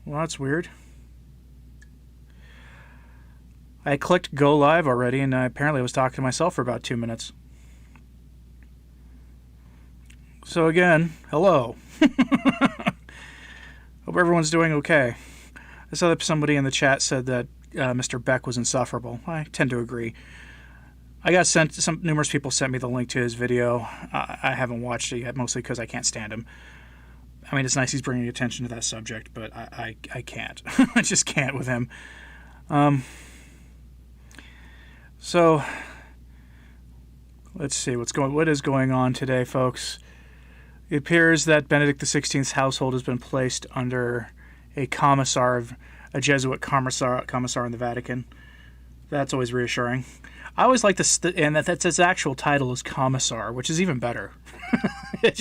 Well, that's weird. I clicked go live already, and I apparently was talking to myself for about 2 minutes. So again, hello. Hope everyone's doing okay. I saw that somebody in the chat said that Mr. Beck was insufferable. I tend to agree. I got numerous people sent me the link to his video. I haven't watched it yet, mostly because I can't stand him. I mean, it's nice he's bringing attention to that subject, but I can't. I just can't with him. So, let's see what is going on today, folks. It appears that Benedict XVI's household has been placed under a Jesuit commissar in the Vatican. That's always reassuring. I always like and that's its actual title is commissar, which is even better. It's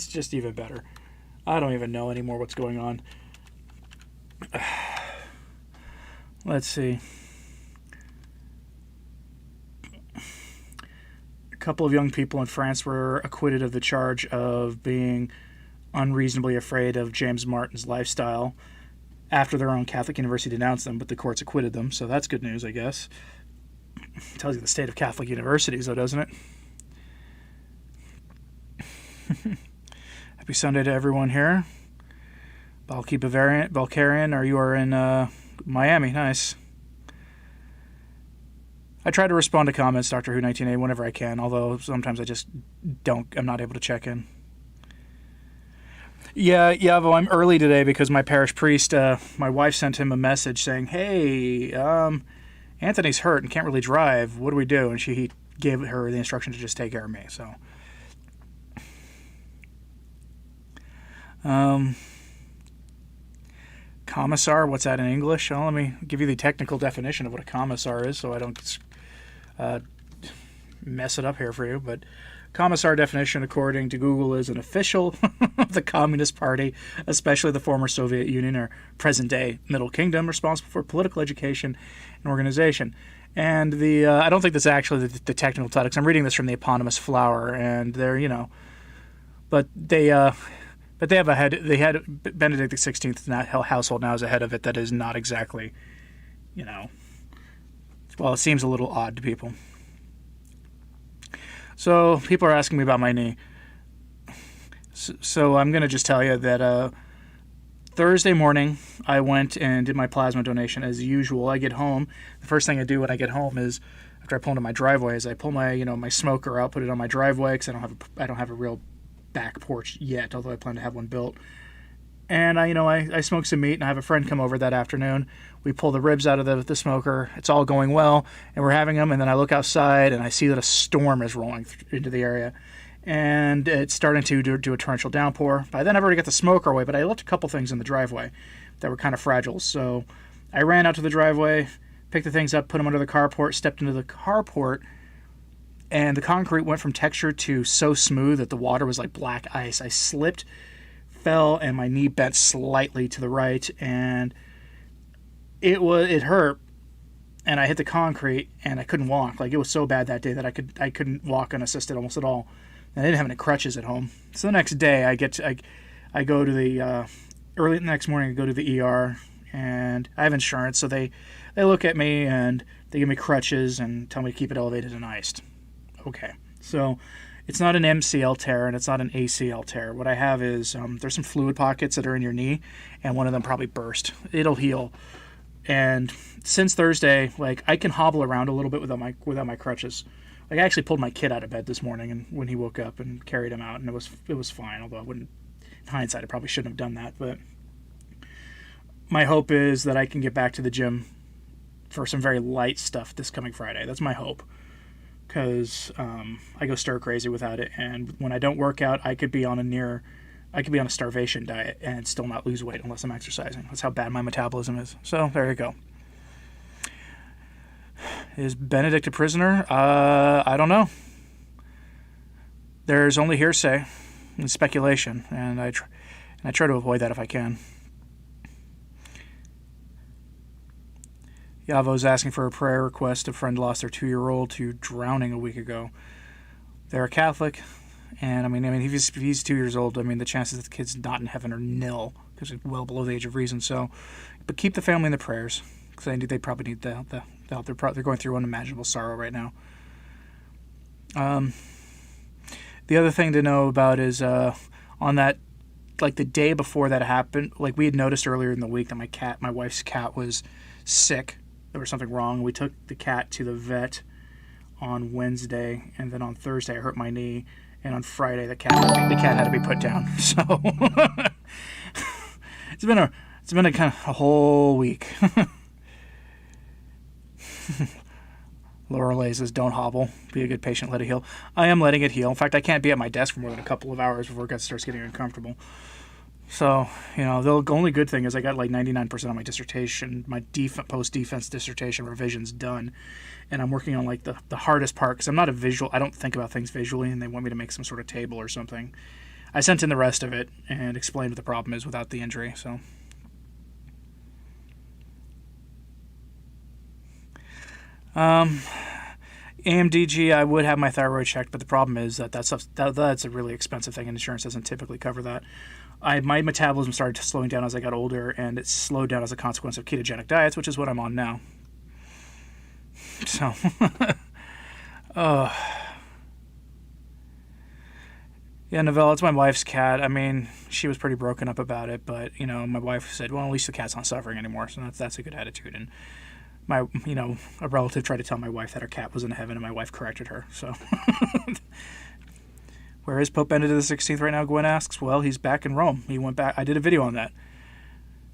just even better. I don't even know anymore what's going on. Let's see. A couple of young people in France were acquitted of the charge of being unreasonably afraid of James Martin's lifestyle after their own Catholic university denounced them, but the courts acquitted them, so that's good news, I guess. Tells you the state of Catholic universities, though, doesn't it? Happy Sunday to everyone here. Balki Balkarian, you are in Miami. Nice. I try to respond to comments, Doctor Who 1980, whenever I can, although sometimes I just I'm not able to check in. Yeah, Yavo, I'm early today because my parish priest, my wife sent him a message saying, hey, Anthony's hurt and can't really drive. What do we do? And he gave her the instruction to just take care of me, so. Commissar, what's that in English? Well, let me give you the technical definition of what a commissar is so I don't mess it up here for you. But commissar definition, according to Google, is an official of the Communist Party, especially the former Soviet Union or present-day Middle Kingdom, responsible for political education and organization. And I don't think that's actually the technical title, because I'm reading this from the eponymous Flower, and they're, but they have a head. They had Benedict XVI's household now is a head of it that is not exactly, well, it seems a little odd to people. So people are asking me about my knee. So I'm going to just tell you that Thursday morning I went and did my plasma donation as usual. I get home. The first thing I do when I get home is, after I pull into my driveway, is I pull my my smoker out, put it on my driveway because I don't have a real back porch yet, although I plan to have one built. And I smoke some meat, and I have a friend come over that afternoon. We pull the ribs out of the smoker. It's all going well, and we're having them. And then I look outside, and I see that a storm is rolling into the area, and it's starting to do a torrential downpour. By then, I've already got the smoker away, but I left a couple things in the driveway that were kind of fragile. So I ran out to the driveway, picked the things up, put them under the carport, stepped into the carport, and the concrete went from texture to so smooth that the water was like black ice. I slipped, fell, and my knee bent slightly to the right, and it hurt, and I hit the concrete, and I couldn't walk. Like, it was so bad that day that I couldn't walk unassisted almost at all. And I didn't have any crutches at home. So the next day, I go to the early the next morning. I go to the ER, and I have insurance, so they look at me and they give me crutches and tell me to keep it elevated and iced. Okay, so it's not an MCL tear and it's not an ACL tear. What I have is there's some fluid pockets that are in your knee, and one of them probably burst. It'll heal. And since Thursday, I can hobble around a little bit without my crutches. I actually pulled my kid out of bed this morning and when he woke up and carried him out, and it was fine. Although in hindsight, I probably shouldn't have done that. But my hope is that I can get back to the gym for some very light stuff this coming Friday. That's my hope. Because I go stir crazy without it, and when I don't work out, I could be on a starvation diet and still not lose weight unless I'm exercising. That's how bad my metabolism is. So there you go. Is Benedict a prisoner? I don't know. There's only hearsay and speculation, and I try to avoid that if I can. Yavo's asking for a prayer request. A friend lost their 2-year-old to drowning a week ago. They're a Catholic, and I mean, if he's 2 years old, I mean, the chances that the kid's not in heaven are nil. because it's well below the age of reason. So, but keep the family in the prayers, because they probably need the help. They're going through unimaginable sorrow right now. The other thing to know about is on that, like the day before that happened, like we had noticed earlier in the week that my wife's cat was sick. There was something wrong. We took the cat to the vet on Wednesday, and then on Thursday I hurt my knee, and on Friday the cat had to be put down. So it's been a kind of a whole week. Lorelei says, "Don't hobble. Be a good patient. Let it heal." I am letting it heal. In fact, I can't be at my desk for more than a couple of hours before it starts getting uncomfortable. So, the only good thing is I got like 99% of my dissertation, my post-defense dissertation revisions done. And I'm working on like the hardest part, because I'm not I don't think about things visually, and they want me to make some sort of table or something. I sent in the rest of it and explained what the problem is without the injury, so... AMDG, I would have my thyroid checked, but the problem is that's a really expensive thing, and insurance doesn't typically cover that. My metabolism started slowing down as I got older, and it slowed down as a consequence of ketogenic diets, which is what I'm on now. So, yeah, Novella, it's my wife's cat. I mean, she was pretty broken up about it, but, my wife said, well, at least the cat's not suffering anymore, so that's a good attitude. And a relative tried to tell my wife that her cat was in heaven, and my wife corrected her, so... Where is Pope Benedict XVI right now, Gwen asks? Well, he's back in Rome. He went back. I did a video on that.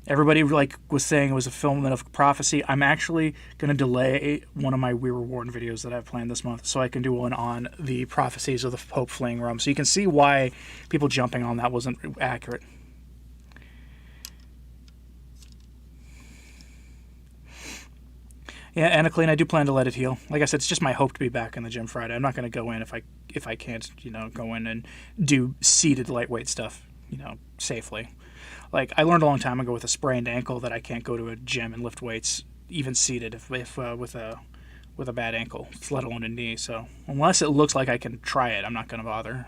Everybody was saying it was a fulfillment of prophecy. I'm actually going to delay one of my We Were Warned videos that I've planned this month, so I can do one on the prophecies of the Pope fleeing Rome. So you can see why people jumping on that wasn't accurate. Yeah, Anna Clean, I do plan to let it heal. Like I said, it's just my hope to be back in the gym Friday. I'm not going to go in if I can't, go in and do seated lightweight stuff, safely. Like, I learned a long time ago with a sprained ankle that I can't go to a gym and lift weights, even seated, if with a bad ankle, let alone a knee. So unless it looks like I can try it, I'm not going to bother.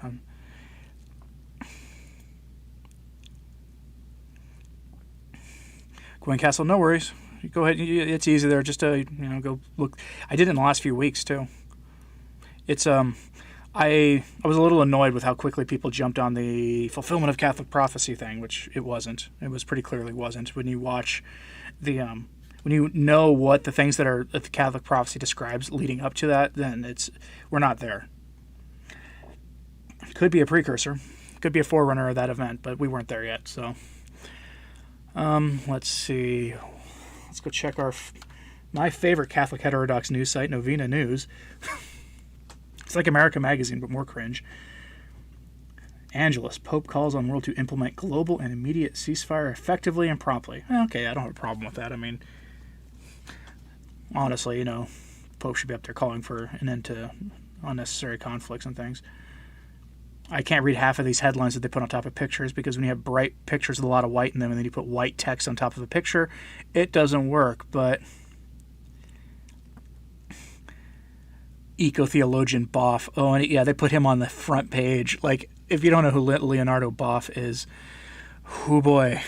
Gwen Castle, no worries. Go ahead. It's easy there. Just to go look. I did it in the last few weeks too. It's I was a little annoyed with how quickly people jumped on the fulfillment of Catholic prophecy thing, which it wasn't. It was pretty clearly wasn't. When you watch the when you know what the things that the Catholic prophecy describes leading up to that, then we're not there. It could be a precursor. It could be a forerunner of that event, but we weren't there yet. So let's see. Let's go check my favorite Catholic heterodox news site, Novena News. It's like America Magazine, but more cringe. Angelus, Pope calls on world to implement global and immediate ceasefire effectively and promptly. Okay, I don't have a problem with that. I mean, honestly, Pope should be up there calling for an end to unnecessary conflicts and things. I can't read half of these headlines that they put on top of pictures, because when you have bright pictures with a lot of white in them and then you put white text on top of a picture, it doesn't work. But eco-theologian Boff, and yeah, they put him on the front page. Like, if you don't know who Leonardo Boff is, oh boy.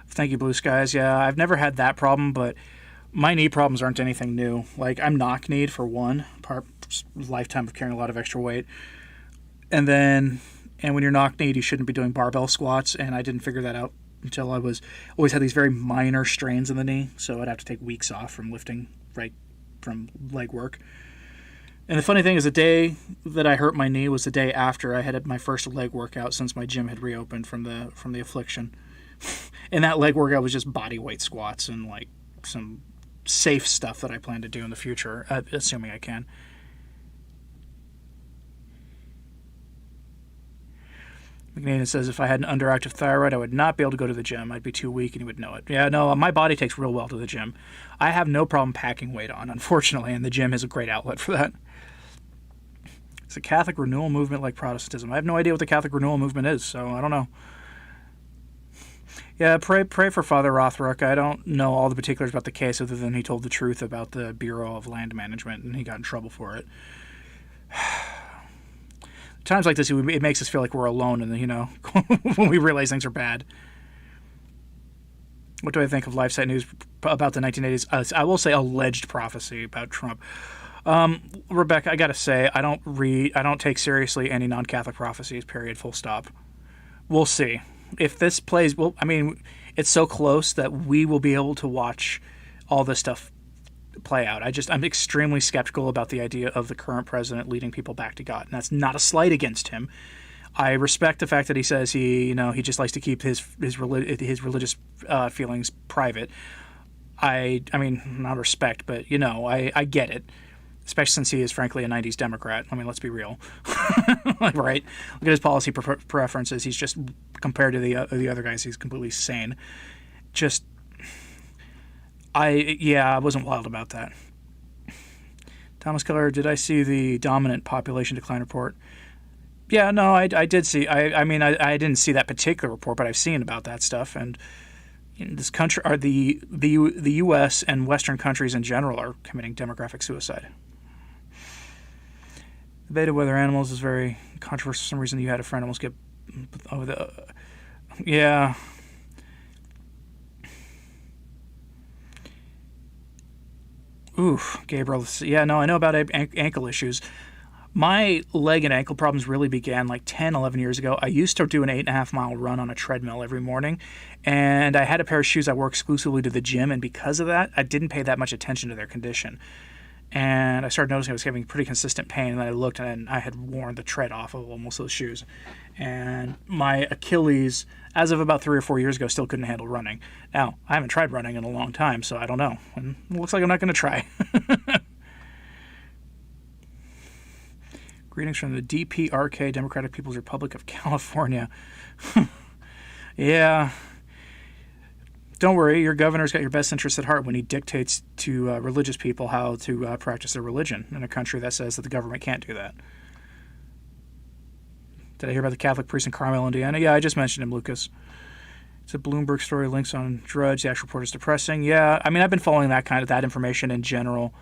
Thank you, Blue Skies. Yeah, I've never had that problem, but my knee problems aren't anything new. Like, I'm knock-kneed for one, lifetime of carrying a lot of extra weight. And when you're knock-kneed, you shouldn't be doing barbell squats, and I didn't figure that out until I always had these very minor strains in the knee, so I'd have to take weeks off from lifting, from leg work. And the funny thing is, the day that I hurt my knee was the day after I had my first leg workout since my gym had reopened from the affliction. And that leg workout was just body weight squats and like some safe stuff that I plan to do in the future, assuming I can. McNaden says, if I had an underactive thyroid, I would not be able to go to the gym. I'd be too weak and you would know it. Yeah, no, my body takes real well to the gym. I have no problem packing weight on, unfortunately, and the gym is a great outlet for that. It's a Catholic renewal movement like Protestantism. I have no idea what the Catholic renewal movement is, so I don't know. Yeah, pray for Father Rothrock. I don't know all the particulars about the case other than he told the truth about the Bureau of Land Management, and he got in trouble for it. times like this, it makes us feel like we're alone, and when we realize things are bad. What do I think of LifeSite News about the 1980s? I will say alleged prophecy about Trump. Rebecca, I gotta say, I don't take seriously any non-Catholic prophecies. Period. Full stop. We'll see if this plays. Well, I mean, it's so close that we will be able to watch all this stuff play out. I'm extremely skeptical about the idea of the current president leading people back to God, and that's not a slight against him. I respect the fact that he says he just likes to keep his religious feelings private. I mean, not respect, but I get it, especially since he is frankly a '90s Democrat. I mean, let's be real, right? Look at his policy preferences. He's just, compared to the other guys, he's completely sane. I wasn't wild about that. Thomas Keller, did I see the dominant population decline report? Yeah, no, I did see. I mean, I didn't see that particular report, but I've seen about that stuff. And in this country, are the U.S. and Western countries in general are committing demographic suicide. The debate of whether animals is very controversial. For some reason, you had a friend almost get over the. Yeah. Oof, Gabriel. Yeah, no, I know about ankle issues. My leg and ankle problems really began like 10, 11 years ago. I used to do an 8.5-mile run on a treadmill every morning, and I had a pair of shoes I wore exclusively to the gym, and because of that, I didn't pay that much attention to their condition. And I started noticing I was having pretty consistent pain, and then I looked, and I had worn the tread off of almost those shoes. And my Achilles, as of about 3 or 4 years ago, still couldn't handle running. Now, I haven't tried running in a long time, so I don't know. And it looks like I'm not going to try. Greetings from the DPRK, Democratic People's Republic of California. Yeah. Don't worry, your governor's got your best interests at heart when he dictates to religious people how to practice their religion in a country that says that the government can't do that. Did I hear about the Catholic priest in Carmel, Indiana? Yeah, I just mentioned him, Lucas. It's a Bloomberg story, links on Drudge. The actual report is depressing. Yeah, I mean, I've been following that information in general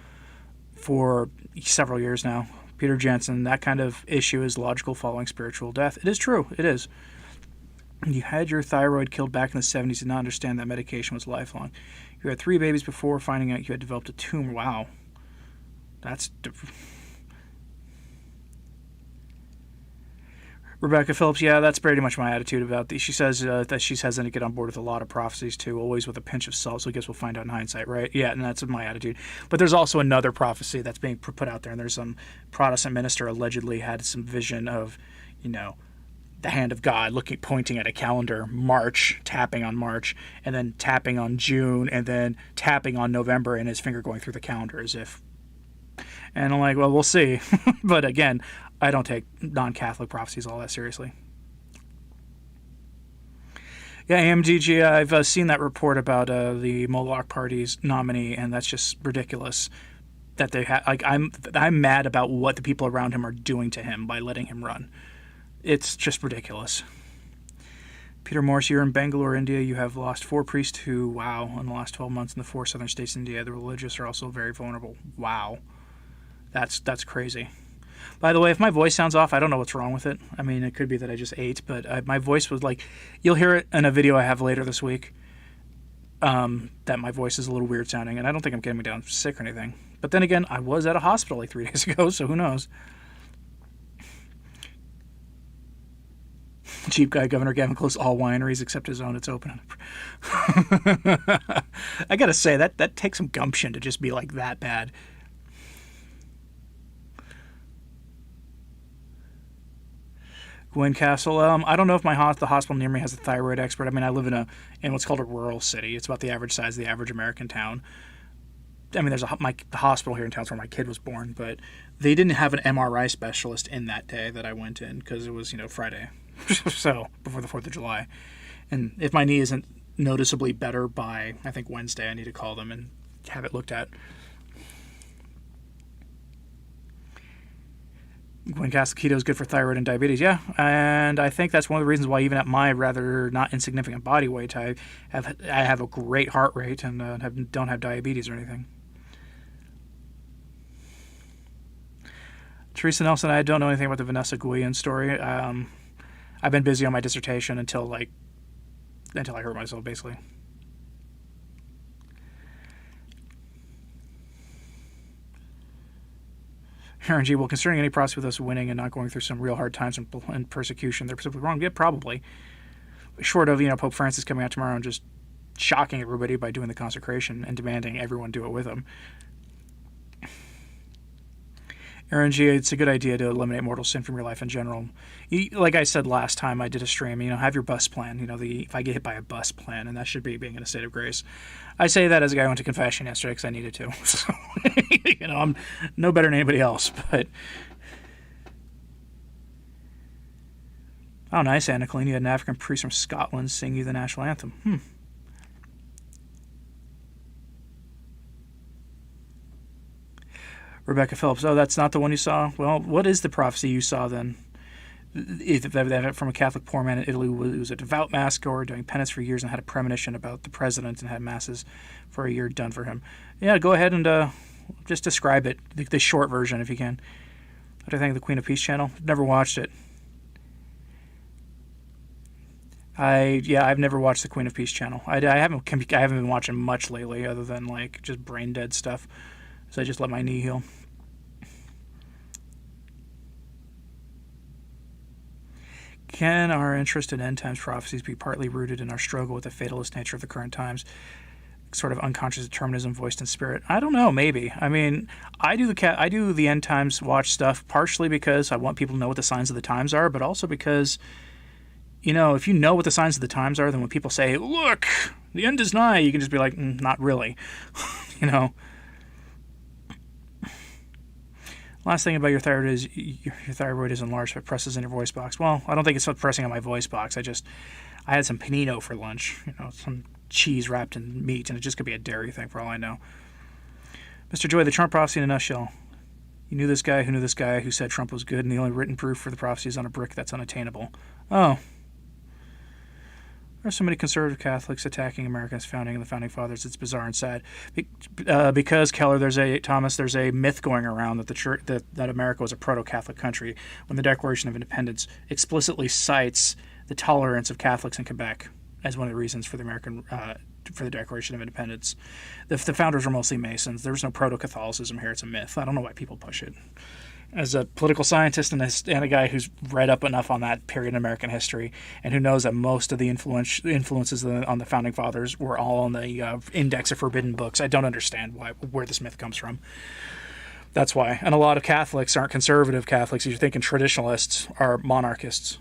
for several years now. Peter Jensen, that kind of issue is logical following spiritual death. It is true. It is. You had your thyroid killed back in the 70s, did not understand that medication was lifelong. You had 3 babies before finding out you had developed a tumor. Wow. That's... Rebecca Phillips, yeah, that's pretty much my attitude about these. She says that she's hesitant to get on board with a lot of prophecies, too, always with a pinch of salt, so I guess we'll find out in hindsight, right? Yeah, and that's my attitude. But there's also another prophecy that's being put out there, and there's some Protestant minister allegedly had some vision of, the hand of God pointing at a calendar, March, tapping on March, and then tapping on June, and then tapping on November, and his finger going through the calendar as if... And I'm like, well, we'll see. But again, I don't take non-Catholic prophecies all that seriously. Yeah, AMDG, I've seen that report about the Moloch Party's nominee, and that's just ridiculous. That they I'm mad about what the people around him are doing to him by letting him run. It's just ridiculous. Peter Morse, you're in Bangalore, India. You have lost 4 priests who, wow, in the last 12 months in the 4 southern states of India. The religious are also very vulnerable. Wow. That's crazy. By the way, if my voice sounds off, I don't know what's wrong with it. I mean, it could be that I just ate, but my voice was like... You'll hear it in a video I have later this week, that my voice is a little weird sounding, and I don't think I'm getting me down sick or anything. But then again, I was at a hospital like 3 days ago, so who knows? Cheap guy, Governor Gavin closed all wineries except his own. It's open. I gotta say, that takes some gumption to just be like that bad. Gwen Castle, I don't know if the hospital near me has a thyroid expert. I mean, I live in what's called a rural city. It's about the average size of the average American town. I mean, there's the hospital here in town where my kid was born, but they didn't have an MRI specialist in that day that I went in because it was, Friday. So, before the 4th of July. And if my knee isn't noticeably better by, I think, Wednesday, I need to call them and have it looked at. Gwen Castle, keto is good for thyroid and diabetes. Yeah, and I think that's one of the reasons why even at my rather not insignificant body weight, I have a great heart rate and don't have diabetes or anything. Teresa Nelson, I don't know anything about the Vanessa Guillen story. I've been busy on my dissertation until I hurt myself, basically. Aaron G. Well, concerning any prospect of us winning and not going through some real hard times and persecution, they're simply wrong. Yeah, probably. Short of, Pope Francis coming out tomorrow and just shocking everybody by doing the consecration and demanding everyone do it with him. Aaron G, it's a good idea to eliminate mortal sin from your life in general. Like I said last time I did a stream, have your bus plan. If I get hit by a bus plan, and that should be being in a state of grace. I say that as a guy who went to confession yesterday because I needed to. So, I'm no better than anybody else. But oh, nice, Anna Colleen. You had an African priest from Scotland sing you the national anthem. Rebecca Phillips. Oh, that's not the one you saw? Well, what is the prophecy you saw then? From a Catholic poor man in Italy who was a devout mass goer doing penance for years and had a premonition about the president and had masses for a year done for him. Yeah, go ahead and just describe it, the short version if you can. What do I think of the Queen of Peace channel? Never watched it. I've never watched the Queen of Peace channel. I haven't been watching much lately other than just brain dead stuff. So I just let my knee heal. Can our interest in end times prophecies be partly rooted in our struggle with the fatalist nature of the current times? Sort of unconscious determinism voiced in spirit. I don't know, maybe. I mean, I do the end times watch stuff partially because I want people to know what the signs of the times are, but also because, if you know what the signs of the times are, then when people say, look, the end is nigh, you can just be like, not really. Last thing about your thyroid is your thyroid is enlarged, but presses in your voice box. Well, I don't think it's pressing on my voice box. I had some panino for lunch, some cheese wrapped in meat, and it just could be a dairy thing for all I know. Mr. Joy, the Trump prophecy in a nutshell. You knew this guy who said Trump was good, and the only written proof for the prophecy is on a brick that's unattainable. Oh. There are so many conservative Catholics attacking America's founding and the founding fathers. It's bizarre and sad. Because Keller, there's a myth going around that the church that America was a proto-Catholic country when the Declaration of Independence explicitly cites the tolerance of Catholics in Quebec as one of the reasons for the Declaration of Independence. The founders were mostly Masons. There was no proto-Catholicism here. It's a myth. I don't know why people push it. As a political scientist and a guy who's read up enough on that period in American history and who knows that most of the influences on the Founding Fathers were all on the Index of Forbidden Books, I don't understand where this myth comes from. That's why. And a lot of Catholics aren't conservative Catholics. You're thinking traditionalists are monarchists.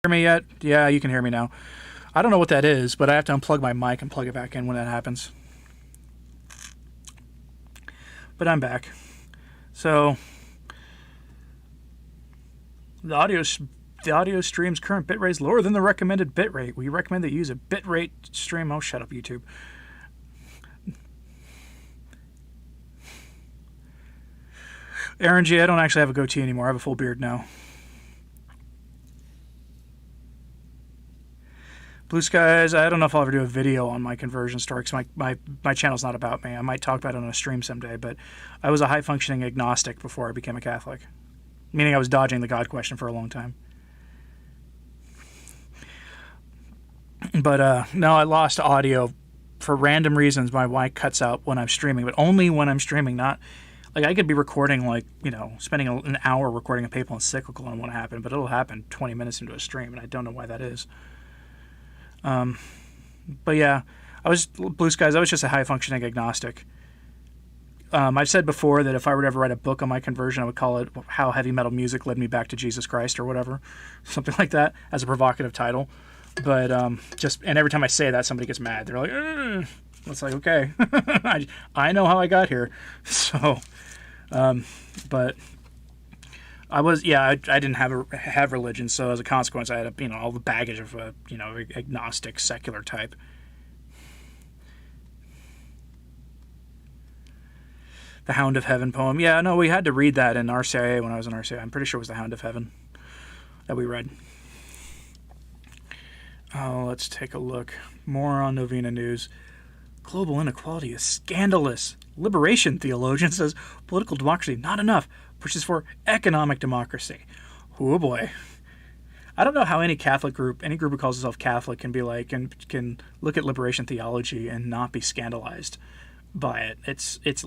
Hear me yet? Yeah, you can hear me now. I don't know what that is, but I have to unplug my mic and plug it back in when that happens. But I'm back. So the audio stream's current bitrate is lower than the recommended bitrate. We recommend that you use a bitrate stream. Oh, shut up, YouTube. Aaron G, I don't actually have a goatee anymore. I have a full beard now. Blue Skies, I don't know if I'll ever do a video on my conversion story because my channel's not about me. I might talk about it on a stream someday, but I was a high-functioning agnostic before I became a Catholic, meaning I was dodging the God question for a long time. But no, I lost audio for random reasons. My mic cuts out when I'm streaming, but only when I'm streaming, not... Like, I could be recording, like, you know, spending an hour recording a papal encyclical and it won't happen, but it'll happen 20 minutes into a stream, and I don't know why that is. But yeah, Blue Skies, I was just a high-functioning agnostic. I've said before that if I were to ever write a book on my conversion, I would call it How Heavy Metal Music Led Me Back to Jesus Christ, or whatever. Something like that, as a provocative title. But, and every time I say that, somebody gets mad. They're like, It's like, okay, I know how I got here. So... but I was, I didn't have religion, so as a consequence, I had, all the baggage of a, agnostic, secular type. The Hound of Heaven poem. Yeah, no, we had to read that in RCIA when I was in RCIA. I'm pretty sure it was The Hound of Heaven that we read. Oh, let's take a look. More on Novena News. Global inequality is scandalous. Liberation theologian says political democracy not enough, pushes for economic democracy. Oh boy. I don't know how any Catholic group, any group who calls itself Catholic, can be like, and can look at liberation theology and not be scandalized by it. It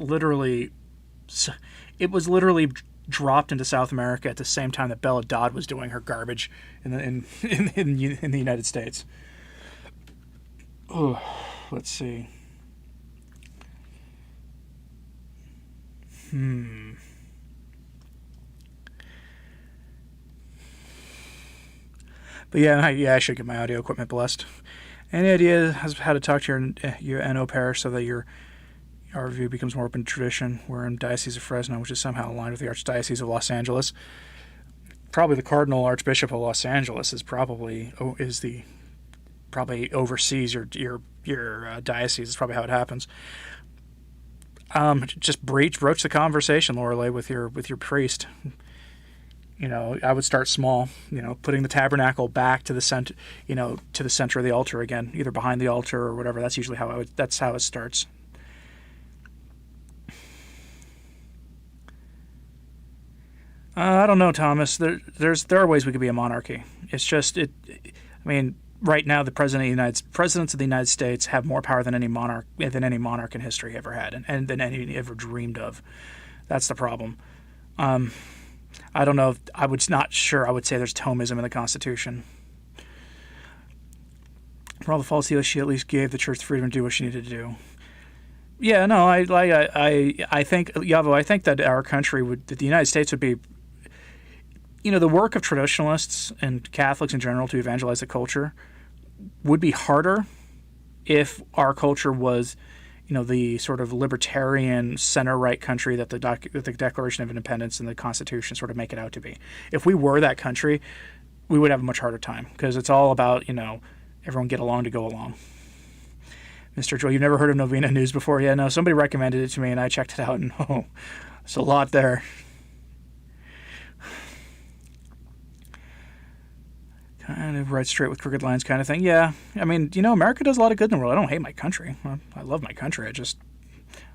was literally dropped into South America at the same time that Bella Dodd was doing her garbage in the United States. Oh, let's see. But I should get my audio equipment blessed. Any idea how to talk to your NO parish so that your review becomes more open tradition? We're in Diocese of Fresno, which is somehow aligned with the Archdiocese of Los Angeles. Probably the Cardinal Archbishop of Los Angeles probably oversees your diocese. Is probably how it happens. Just broach the conversation, Lorelei, with your priest. I would start small. Putting the tabernacle back to the center, to the center of the altar again, either behind the altar or whatever. That's usually that's how it starts. I don't know, Thomas. There are ways we could be a monarchy. It's just right now the presidents of the United States have more power than any monarch in history ever had, and than any ever dreamed of. That's the problem. I don't know. I would say there's Thomism in the Constitution. For all the false healers, she at least gave the church the freedom to do what she needed to do. Yeah, no, I think, Yavo, I think that our country that the United States would be, the work of traditionalists and Catholics in general to evangelize the culture would be harder if our culture was, the sort of libertarian center-right country that the Declaration of Independence and the Constitution sort of make it out to be. If we were that country, we would have a much harder time because it's all about, everyone get along to go along. Mr. Joel, you've never heard of Novena News before? Yeah, no, somebody recommended it to me and I checked it out and there's a lot there. Kind of right straight with crooked lines kind of thing. Yeah, America does a lot of good in the world. I don't hate my country. I love my country. I don't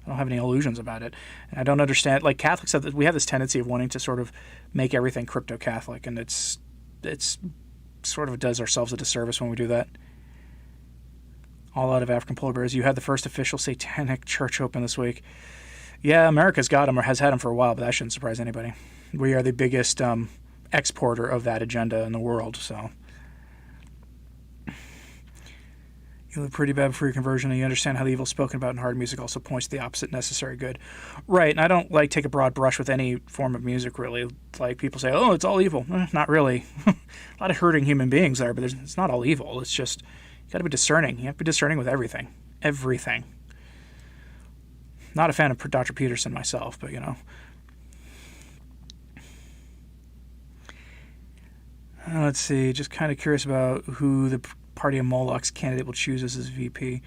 have any illusions about it. And I don't understand, like Catholics, we have this tendency of wanting to sort of make everything crypto-Catholic, and it's sort of does ourselves a disservice when we do that. All out of African polar bears. You had the first official satanic church open this week. Yeah, America's got them or has had them for a while, but that shouldn't surprise anybody. We are the biggest exporter of that agenda in the world, so... You live pretty bad before your conversion, and you understand how the evil spoken about in hard music also points to the opposite necessary good. Right, and I don't take a broad brush with any form of music, really. Like, people say, oh, it's all evil. Not really. A lot of hurting human beings there, but it's not all evil. It's just, you got to be discerning. You have to be discerning with everything. Everything. Not a fan of Dr. Peterson myself, but, Let's see, just kind of curious about who the party of Moloch's candidate will choose as his VP.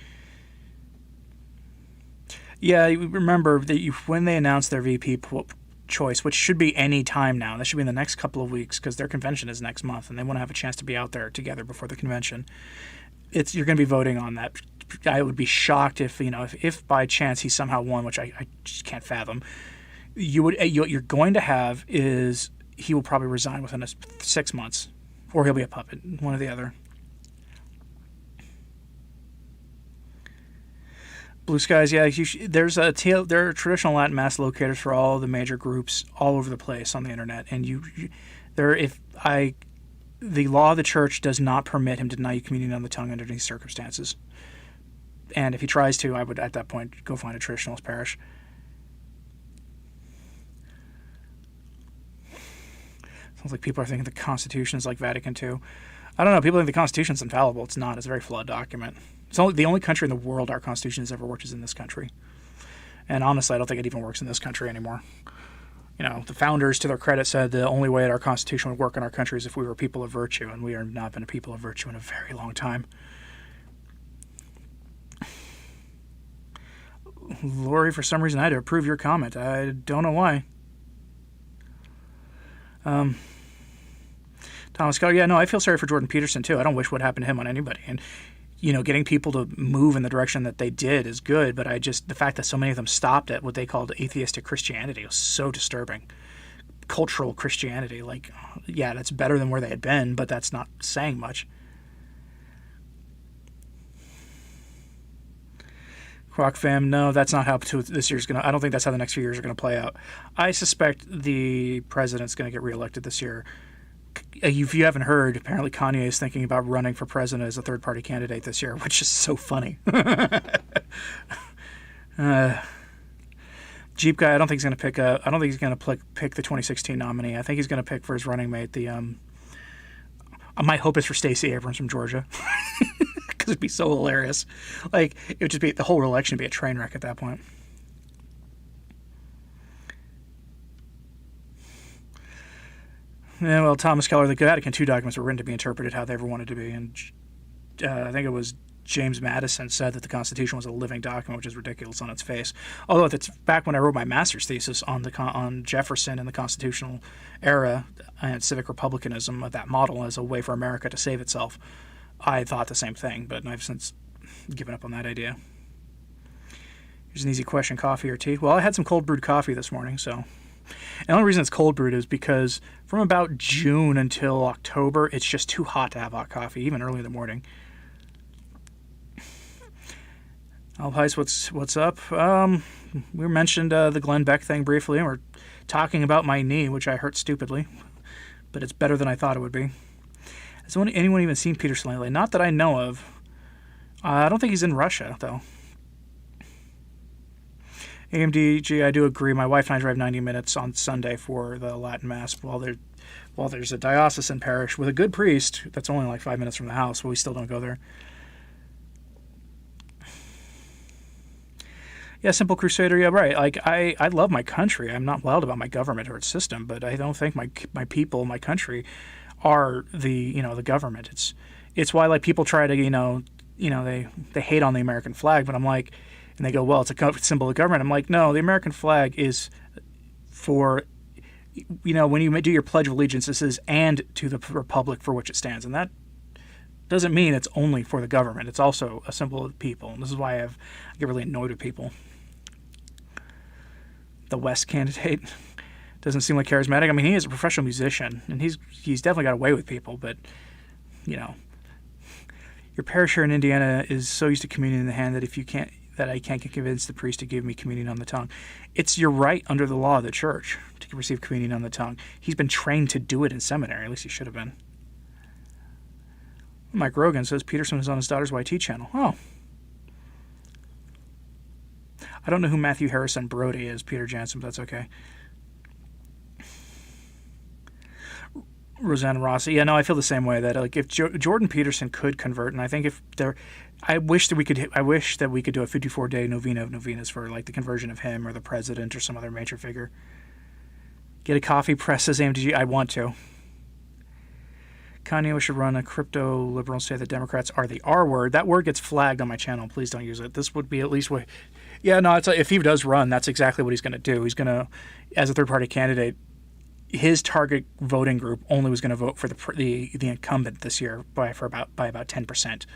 Yeah, you remember that when they announced their VP choice, which should be any time now, that should be in the next couple of weeks because their convention is next month and they want to have a chance to be out there together before the convention. you're going to be voting on that. I would be shocked if if by chance he somehow won, which I just can't fathom. What you're going to have is he will probably resign within 6 months, or he'll be a puppet, one or the other. Blue skies, yeah. There are traditional Latin mass locators for all the major groups all over the place on the internet, and the law of the church does not permit him to deny you communion on the tongue under any circumstances. And if he tries to, I would at that point go find a traditionalist parish. Sounds like people are thinking the Constitution is like Vatican II. I don't know. People think the Constitution is infallible. It's not. It's a very flawed document. It's the only country in the world our Constitution has ever worked is in this country. And honestly, I don't think it even works in this country anymore. The founders, to their credit, said the only way that our Constitution would work in our country is if we were people of virtue, and we have not been a people of virtue in a very long time. Lori, for some reason, I had to approve your comment. I don't know why. Thomas Keller, yeah, no, I feel sorry for Jordan Peterson, too. I don't wish what happened to him on anybody. And, getting people to move in the direction that they did is good, but the fact that so many of them stopped at what they called atheistic Christianity was so disturbing. Cultural Christianity, that's better than where they had been, but that's not saying much. Croc fam, no, that's not how this year's going to... I don't think that's how the next few years are going to play out. I suspect the president's going to get reelected this year. If you haven't heard, apparently Kanye is thinking about running for president as a third-party candidate this year, which is so funny. Jeep guy, I don't think he's going to pick pick the 2016 nominee. I think he's going to pick for his running mate my hope is for Stacey Abrams from Georgia. Because it'd be so hilarious. It would just be, the whole election would be a train wreck at that point. Yeah, well, Thomas Keller, the Vatican II documents were written to be interpreted how they ever wanted to be, and I think it was James Madison said that the Constitution was a living document, which is ridiculous on its face. Although that's back when I wrote my master's thesis on Jefferson and the constitutional era and civic republicanism of that model as a way for America to save itself. I thought the same thing, but I've since given up on that idea. Here's an easy question: coffee or tea? Well, I had some cold brewed coffee this morning, so. And the only reason it's cold brewed is because from about June until October, it's just too hot to have hot coffee, even early in the morning. Alpice, what's up? We mentioned the Glenn Beck thing briefly, and we're talking about my knee, which I hurt stupidly, but it's better than I thought it would be. Has anyone even seen Peterson lately? Not that I know of. I don't think he's in Russia, though. AMDG, I do agree. My wife and I drive 90 minutes on Sunday for the Latin Mass while there's a diocesan parish with a good priest that's only 5 minutes from the house, but we still don't go there. Yeah, Simple Crusader, yeah, right. I love my country. I'm not wild about my government or its system, but I don't think my people, my country, are the government. It's why people try to they hate on the American flag, but I'm like, and they go, well, it's a symbol of government. I'm like, no, the American flag is for, when you do your Pledge of Allegiance, this is and to the republic for which it stands. And that doesn't mean it's only for the government. It's also a symbol of the people. And this is why I get really annoyed with people. The West candidate doesn't seem like charismatic. I mean, he is a professional musician, and he's definitely got away with people, but, your parish here in Indiana is so used to communion in the hand that I can't convince the priest to give me communion on the tongue. It's your right under the law of the church to receive communion on the tongue. He's been trained to do it in seminary. At least he should have been. Mike Rogan says Peterson was on his daughter's YT channel. Oh. I don't know who Matthew Harrison Brody is, Peter Jansen, but that's okay. Rosanna Rossi. Yeah, no, I feel the same way. That if Jordan Peterson could convert, and I think I wish that we could do a 54-day novena of novenas for the conversion of him or the president or some other major figure. Get a coffee press, says AMDG. I want to. Kanye should run a crypto liberal and say the Democrats are the R word. That word gets flagged on my channel. Please don't use it. This would be at least what. Yeah, no. If he does run, that's exactly what he's going to do. He's going to, as a third-party candidate, his target voting group only was going to vote for the incumbent this year by about 10%.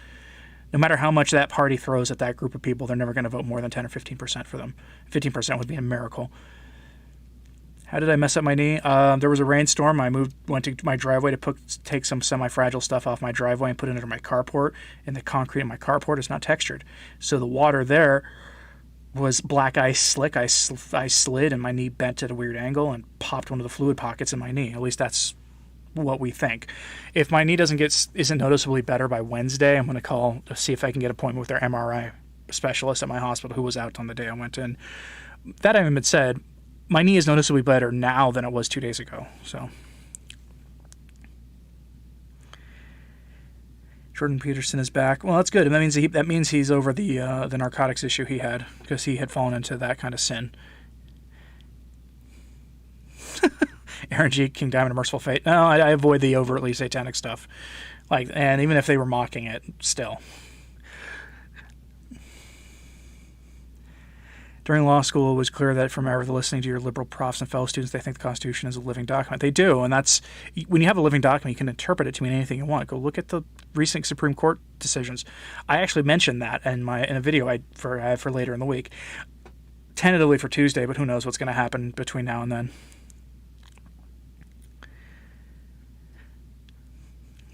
No matter how much that party throws at that group of people, they're never going to vote more than 10 or 15% for them. 15% would be a miracle. How did I mess up my knee? There was a rainstorm. I went to my driveway to take some semi-fragile stuff off my driveway and put it under my carport, and the concrete in my carport is not textured. So the water there was black ice slick. I slid, and my knee bent at a weird angle and popped one of the fluid pockets in my knee. At least that's what we think. If my knee isn't noticeably better by Wednesday, I'm going to call to see if I can get an appointment with their MRI specialist at my hospital who was out on the day I went in. That having been said, my knee is noticeably better now than it was 2 days ago. So, Jordan Peterson is back. Well, that's good. And that means he's over the narcotics issue he had, because he had fallen into that kind of sin. Aaron G, King Diamond, and Merciful Fate. No, I avoid the overtly satanic stuff. And even if they were mocking it, still. During law school, it was clear that from ever listening to your liberal profs and fellow students, they think the Constitution is a living document. They do, and that's when you have a living document, you can interpret it to mean anything you want. Go look at the recent Supreme Court decisions. I actually mentioned that in a video I have for later in the week, tentatively for Tuesday, but who knows what's going to happen between now and then.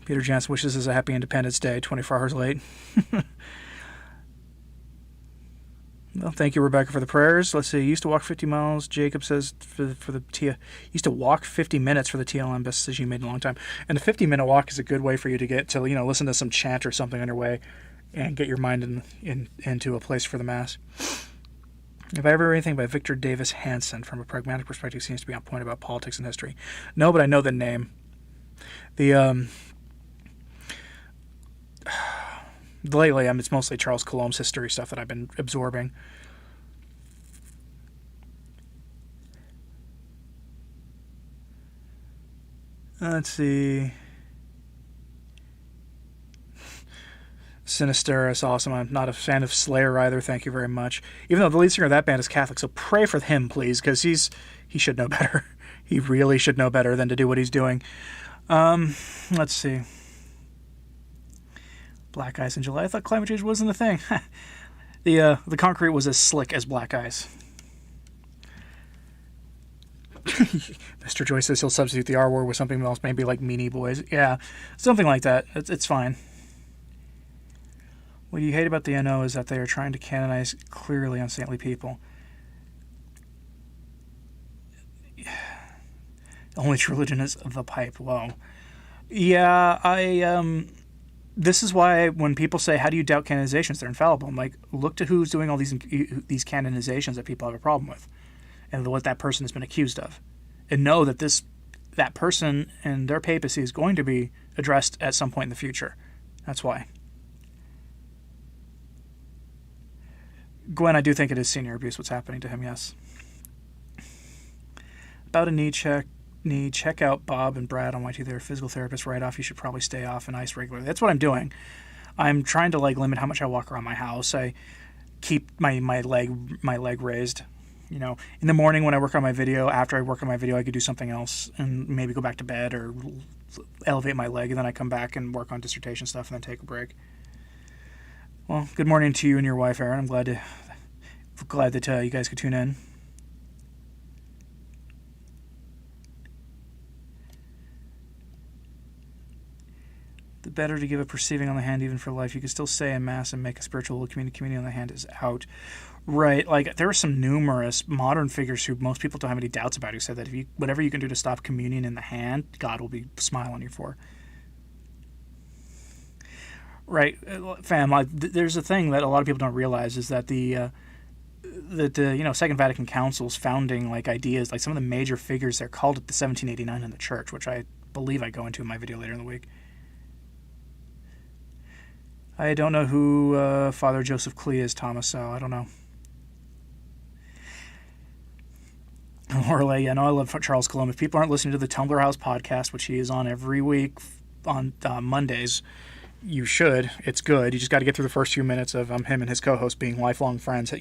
Peter Jansen wishes us a happy Independence Day, 24 hours late. Well, thank you, Rebecca, for the prayers. Let's see. Used to walk 50 miles. Jacob says for the used to walk 50 minutes for the TLM, best decision you made in a long time. And the 50-minute walk is a good way for you to get to, listen to some chant or something on your way and get your mind into a place for the Mass. If I ever read anything by Victor Davis Hanson, from a pragmatic perspective, seems to be on point about politics and history. No, but I know the name. Lately, it's mostly Charles Colombe's history stuff that I've been absorbing. Let's see. Sinister is awesome. I'm not a fan of Slayer either. Thank you very much. Even though the lead singer of that band is Catholic, so pray for him, please, because he should know better. He really should know better than to do what he's doing. Let's see. Black ice in July. I thought climate change wasn't a thing. The concrete was as slick as black ice. Mr. Joyce says he'll substitute the R word with something else, maybe like Meanie Boys. Yeah, something like that. It's fine. What you hate about the NO is that they are trying to canonize clearly unsaintly people. The only true religion is the pipe. Whoa. Yeah, this is why when people say, how do you doubt canonizations? They're infallible. I'm like, look to who's doing all these canonizations that people have a problem with and what that person has been accused of. And know that that person and their papacy is going to be addressed at some point in the future. That's why. Gwen, I do think it is senior abuse what's happening to him, yes. About a knee check. Check out Bob and Brad on YT. They're physical therapists right off. You should probably stay off and ice regularly. That's what I'm doing. I'm trying to limit how much I walk around my house. I keep my leg raised. In the morning when I work on my video, after I work on my video, I could do something else and maybe go back to bed or elevate my leg, and then I come back and work on dissertation stuff and then take a break. Well, good morning to you and your wife, Erin. I'm glad that you guys could tune in. The better to give a perceiving on the hand even for life. You can still say in Mass and make a spiritual community on the hand is out. Right, there are some numerous modern figures who most people don't have any doubts about who said that whatever you can do to stop communion in the hand, God will be smiling on you for. Right, fam, there's a thing that a lot of people don't realize is that the Second Vatican Council's founding ideas, some of the major figures there called it the 1789 in the Church, which I believe I go into in my video later in the week. I don't know who Father Joseph Klee is, Thomas, so I don't know. Lorelei, I love Charles Colombe. If people aren't listening to the Tumblr House podcast, which he is on every week on Mondays, you should. It's good. You just got to get through the first few minutes of him and his co-host being lifelong friends,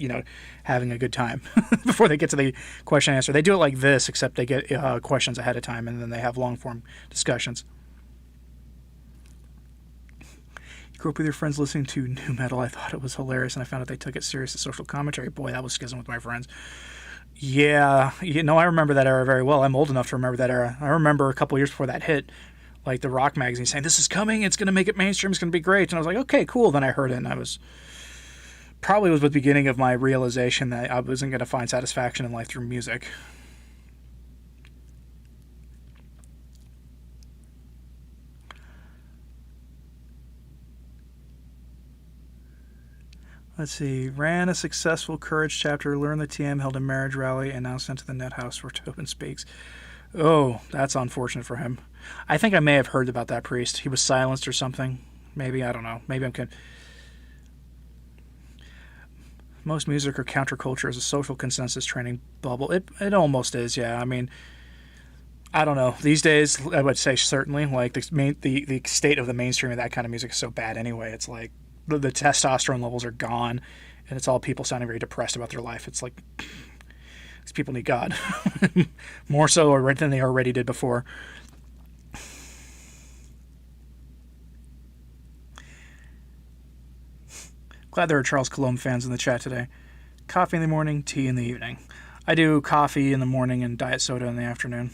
having a good time before they get to the question and answer. They do it like this, except they get questions ahead of time, and then they have long-form discussions. grew up with your friends listening to new metal. I thought it was hilarious, and I found out they took it serious as social commentary. Boy, that was schism with my friends. Yeah, I remember that era very well. I'm old enough to remember that era. I remember a couple years before that hit, like the rock magazine saying, "This is coming, it's going to make it mainstream, it's going to be great." And I was like, okay, cool. Then I heard it, and I was the beginning of my realization that I wasn't going to find satisfaction in life through music. Let's see. Ran a successful Courage chapter, learned the TM, held a marriage rally, and now sent to the net house where Tobin speaks. Oh, that's unfortunate for him. I think I may have heard about that priest. He was silenced or something. Maybe, I don't know. Maybe I'm kidding. Most music or counterculture is a social consensus training bubble. It almost is, yeah. I mean, I don't know. These days, I would say certainly, like the state of the mainstream of that kind of music is so bad anyway. It's like the testosterone levels are gone, and it's all people sounding very depressed about their life. It's like these people need God more so than they already did before. Glad there are Charles Coulombe fans in the chat today. Coffee in the morning, tea in the evening. I do coffee in the morning and diet soda in the afternoon.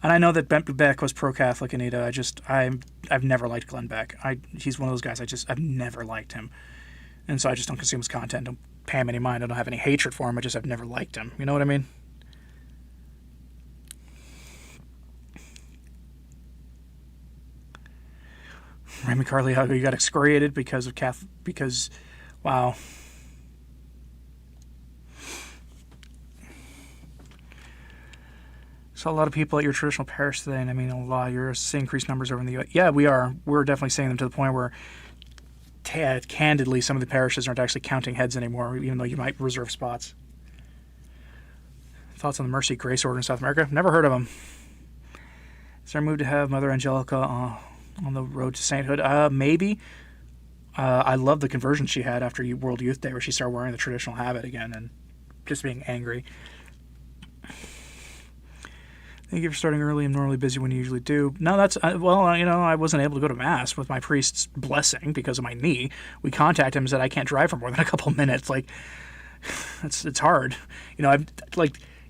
And I know that Beck was pro-Catholic, Anita. I've never liked Glenn Beck. He's one of those guys I've never liked him. And so I just don't consume his content. Don't pay him any mind. I don't have any hatred for him. I've never liked him. You know what I mean? Raymond Carly, how you got excoriated because of wow. Saw a lot of people at your traditional parish today, and I mean, a lot. You're seeing increased numbers over in the U.S. Yeah, we are. We're definitely seeing them to the point where, candidly, some of the parishes aren't actually counting heads anymore, even though you might reserve spots. Thoughts on the Mercy Grace Order in South America? Never heard of them. Is there a move to have Mother Angelica on the road to sainthood? Maybe. I love the conversion she had after World Youth Day, where she started wearing the traditional habit again and just being angry. Thank you for starting early. I'm normally busy when you usually do. No, that's, I wasn't able to go to Mass with my priest's blessing because of my knee. We contacted him and said, I can't drive for more than a couple minutes. Like, it's hard.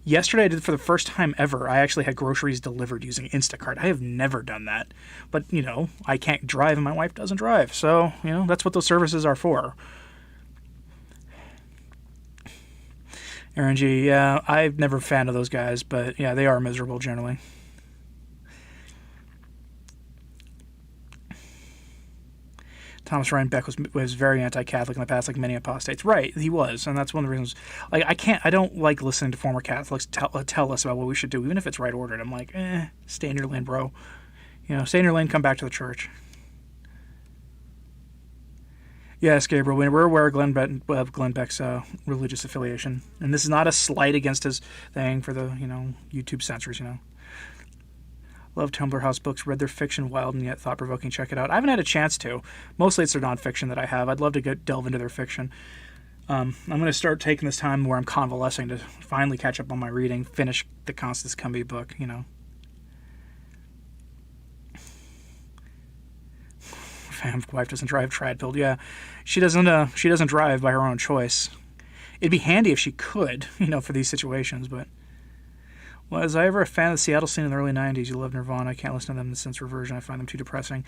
Yesterday I did for the first time ever, I actually had groceries delivered using Instacart. I have never done that. But, I can't drive and my wife doesn't drive. So, that's what those services are for. Aaron G, yeah, I've never been a fan of those guys, but yeah, they are miserable generally. Thomas Ryan Beck was very anti-Catholic in the past, like many apostates. Right, he was, and that's one of the reasons. Like, I don't like listening to former Catholics tell us about what we should do, even if it's right ordered. I'm like, stay in your lane, bro. Stay in your lane, come back to the church. Yes, Gabriel, we're aware of Glenn Beck's religious affiliation. And this is not a slight against his thing for the, YouTube censors, Love Tumblr House books, read their fiction, wild and yet thought-provoking. Check it out. I haven't had a chance to. Mostly it's their nonfiction that I have. I'd love to delve into their fiction. I'm going to start taking this time where I'm convalescing to finally catch up on my reading, finish the Constance Cumby book, Wife doesn't drive, Tradfield. Yeah, she doesn't drive by her own choice. It'd be handy if she could, for these situations. But was I ever a fan of the Seattle scene in the early '90s? You love Nirvana. I can't listen to them since Reversion. I find them too depressing.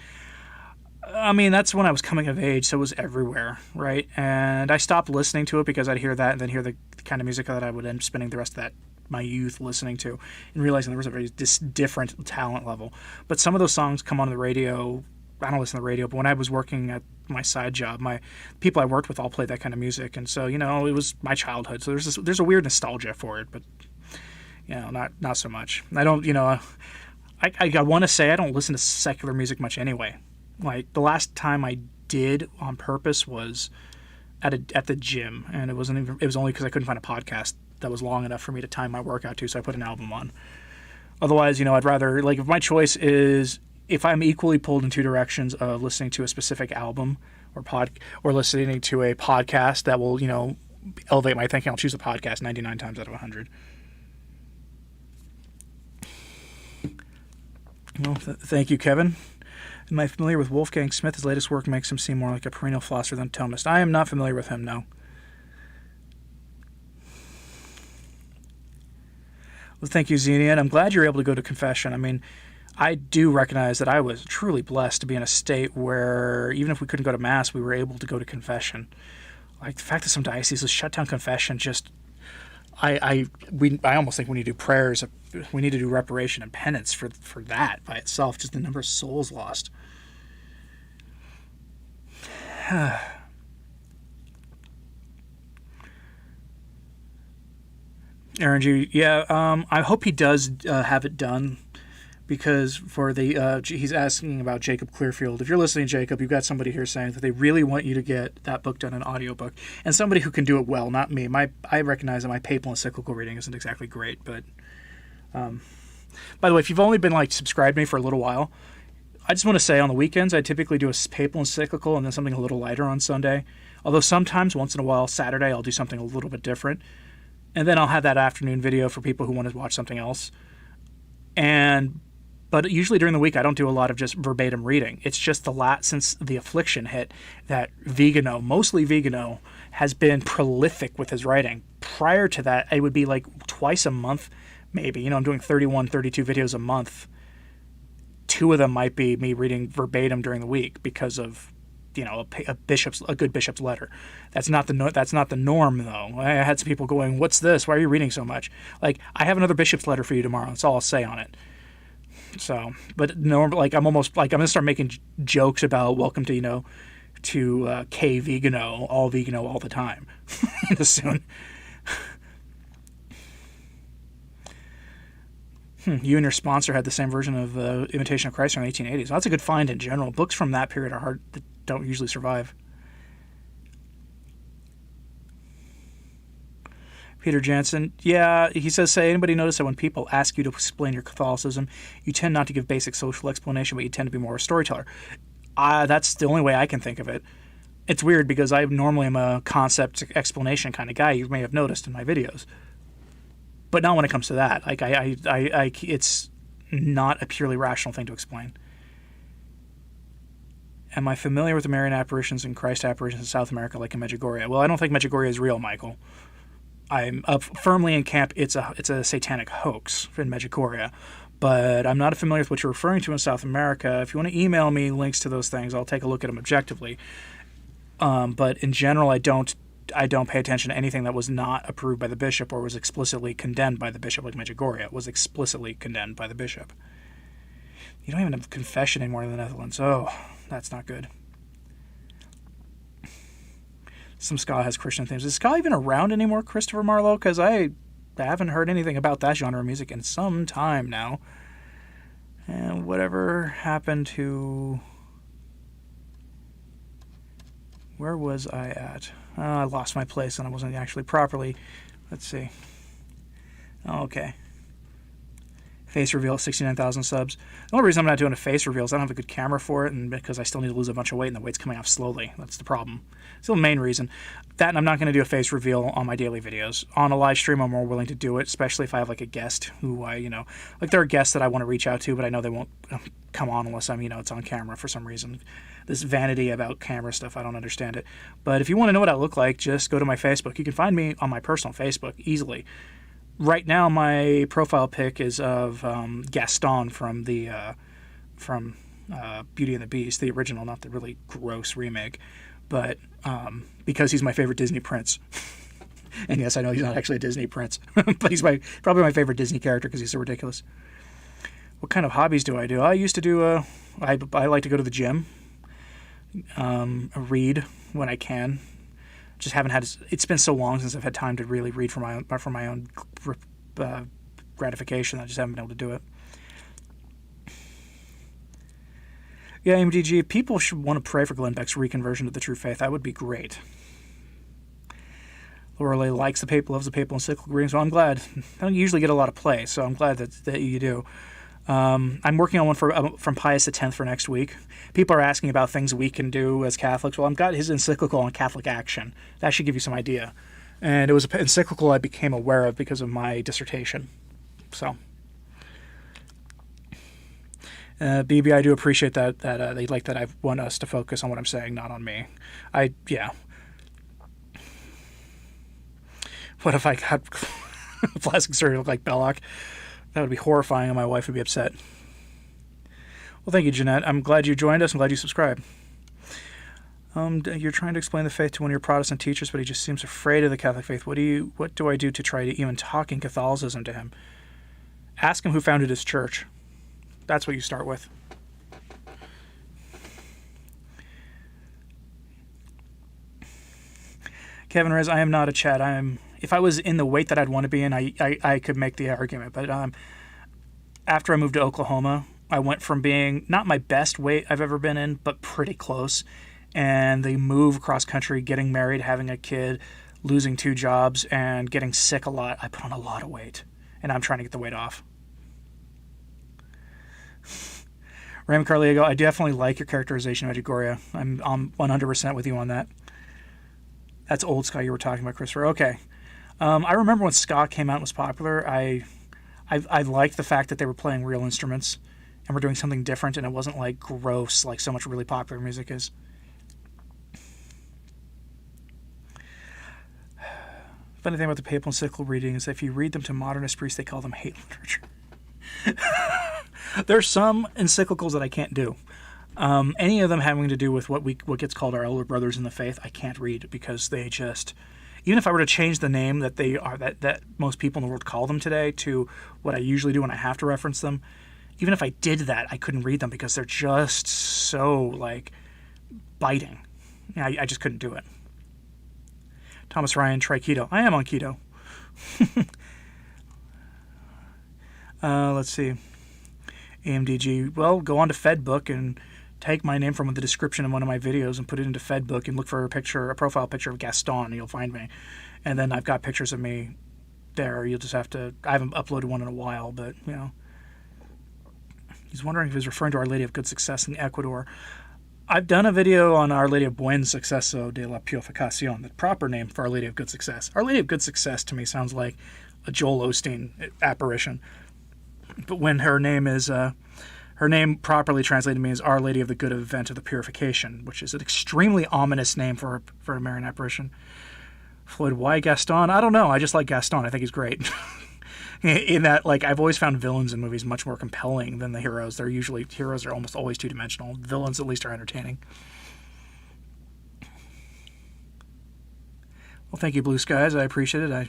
I mean, that's when I was coming of age, so it was everywhere, right? And I stopped listening to it because I'd hear that and then hear the kind of music that I would end up spending the rest of my youth listening to, and realizing there was a very different talent level. But some of those songs come on the radio. I don't listen to the radio, but when I was working at my side job, my people I worked with all played that kind of music, and so it was my childhood. So there's a weird nostalgia for it, but not so much. I don't, I want to say I don't listen to secular music much anyway. Like the last time I did on purpose was at the gym, and it was only because I couldn't find a podcast that was long enough for me to time my workout to, so I put an album on. Otherwise, I'd rather, like, if my choice is, if I'm equally pulled in two directions of listening to a specific album or listening to a podcast that will, elevate my thinking, I'll choose a podcast 99 times out of 100. Well, thank you, Kevin. Am I familiar with Wolfgang Smith? His latest work makes him seem more like a perennial philosopher than a Thomist. I am not familiar with him, no. Well, thank you, Xenian. I'm glad you're able to go to confession. I mean, I do recognize that I was truly blessed to be in a state where even if we couldn't go to Mass, we were able to go to confession. Like the fact that some dioceses shut down confession, just I almost think we need to do prayers. We need to do reparation and penance for that by itself. Just the number of souls lost. Aaron G, yeah, I hope he does have it done, because for the he's asking about Jacob Clearfield. If you're listening, Jacob, you've got somebody here saying that they really want you to get that book done in audiobook, and somebody who can do it well, not me. I recognize that my papal encyclical reading isn't exactly great, but by the way, if you've only been subscribed to me for a little while, I just want to say on the weekends I typically do a papal encyclical and then something a little lighter on Sunday. Although sometimes, once in a while, Saturday I'll do something a little bit different. And then I'll have that afternoon video for people who want to watch something else. But usually during the week, I don't do a lot of just verbatim reading. It's just since the affliction hit, that Vigano, mostly Vigano, has been prolific with his writing. Prior to that, it would be twice a month, maybe. I'm doing 31, 32 videos a month. 2 of them might be me reading verbatim during the week because of a good bishop's letter. That's not the norm, though. I had some people going, "What's this? Why are you reading so much?" I have another bishop's letter for you tomorrow. That's all I'll say on it. So, but I'm gonna start making jokes about welcome to K Vigano all the time soon. You and your sponsor had the same version of Imitation of Christ from the 1880s. Well, that's a good find in general. Books from that period are hard to don't usually survive. Peter Jansen, yeah, he says, say, anybody notice that when people ask you to explain your Catholicism, you tend not to give basic social explanation, but you tend to be more a storyteller? That's the only way I can think of it. It's weird because I normally am a concept explanation kind of guy, you may have noticed in my videos. But not when it comes to that. It's not a purely rational thing to explain. Am I familiar with the Marian apparitions and Christ apparitions in South America, like in Medjugorje? Well, I don't think Medjugorje is real, Michael. I'm up firmly in camp. It's a satanic hoax in Medjugorje, but I'm not familiar with what you're referring to in South America. If you want to email me links to those things, I'll take a look at them objectively. But in general, I don't pay attention to anything that was not approved by the bishop or was explicitly condemned by the bishop, like Medjugorje. It was explicitly condemned by the bishop. You don't even have confession anymore in the Netherlands. Oh, that's not good. Some ska has Christian themes. Is ska even around anymore, Christopher Marlowe? Because I haven't heard anything about that genre of music in some time now. And whatever happened to... Where was I at? I lost my place and I wasn't actually properly... Let's see. Okay. Face reveal, 69,000 subs. The only reason I'm not doing a face reveal is I don't have a good camera for it, and because I still need to lose a bunch of weight, and the weight's coming off slowly. That's the problem. It's the main reason. That, and I'm not going to do a face reveal on my daily videos. On a live stream, I'm more willing to do it, especially if I have a guest who there are guests that I want to reach out to, but I know they won't come on unless it's on camera for some reason. This vanity about camera stuff, I don't understand it. But if you want to know what I look like, just go to my Facebook. You can find me on my personal Facebook easily. Right now, my profile pic is of Gaston from Beauty and the Beast, the original, not the really gross remake, but because he's my favorite Disney prince. And yes, I know he's not actually a Disney prince, but he's probably my favorite Disney character because he's so ridiculous. What kind of hobbies do I do? I used to do I like to go to the gym, read when I can. Just haven't had. It's been so long since I've had time to really read for my own gratification. I just haven't been able to do it. Yeah, MDG. People should want to pray for Glenn Beck's reconversion to the true faith. That would be great. Lorelei likes the papal, loves the papal encyclical readings. Well, I'm glad. I don't usually get a lot of play, so I'm glad that you do. I'm working on one from Pius X for next week. People are asking about things we can do as Catholics. Well, I've got his encyclical on Catholic action. That should give you some idea. And it was an encyclical I became aware of because of my dissertation. So, BB, I do appreciate that they like that I want us to focus on what I'm saying, not on me. Yeah. What if I got plastic surgery look like Belloc? That would be horrifying, and my wife would be upset. Well, thank you, Jeanette. I'm glad you joined us. I'm glad you subscribed. You're trying to explain the faith to one of your Protestant teachers, but he just seems afraid of the Catholic faith. What do I do to try to even talking Catholicism to him? Ask him who founded his church. That's what you start with. Kevin Rez, I am not a Chad. If I was in the weight that I'd want to be in, I could make the argument. But after I moved to Oklahoma, I went from being not my best weight I've ever been in, but pretty close. And the move across country, getting married, having a kid, losing 2 jobs, and getting sick a lot, I put on a lot of weight. And I'm trying to get the weight off. Raymond Carliego, I definitely like your characterization of Medjugorje. I'm 100% with you on that. That's old ska you were talking about, Christopher. Okay. I remember when ska came out and was popular, I liked the fact that they were playing real instruments and were doing something different, and it wasn't like gross like so much really popular music is. Funny thing about the papal encyclical reading is that if you read them to modernist priests, they call them hate literature. There's some encyclicals that I can't do. Any of them having to do with what gets called our elder brothers in the faith, I can't read because they just, even if I were to change the name that they are that most people in the world call them today to what I usually do when I have to reference them, even if I did that, I couldn't read them because they're just so like biting. I just couldn't do it. Thomas Ryan, try keto. I am on keto. Let's see. AMDG. Well, go on to FedBook and take my name from the description of one of my videos and put it into FedBook and look for a profile picture of Gaston, and you'll find me. And then I've got pictures of me there. You'll just have to. I haven't uploaded one in a while, but you know. He's wondering if he's referring to Our Lady of Good Success in Ecuador. I've done a video on Our Lady of Buen Suceso de la Purificación, the proper name for Our Lady of Good Success. Our Lady of Good Success to me sounds like a Joel Osteen apparition. But when her name properly translated means Our Lady of the Good Event of the Purification, which is an extremely ominous name for a Marian apparition. Floyd, why Gaston? I don't know. I just like Gaston. I think he's great. In that, like, I've always found villains in movies much more compelling than the heroes. Heroes are almost always two-dimensional. Villains, at least, are entertaining. Well, thank you, Blue Skies. I appreciate it.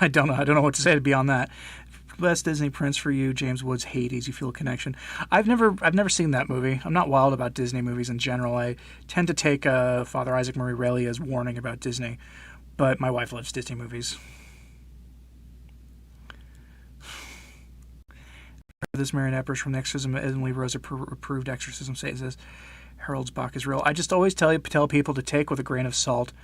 I don't know what to say beyond that. Best Disney Prince for you, James Woods, Hades. You feel a connection. I've never seen that movie. I'm not wild about Disney movies in general. I tend to take Father Isaac Murray Relia's warning about Disney, but my wife loves Disney movies. This Marian apparition from the exorcism, Emily Rose approved exorcism says Harold's Bach is real. I just always tell people to take with a grain of salt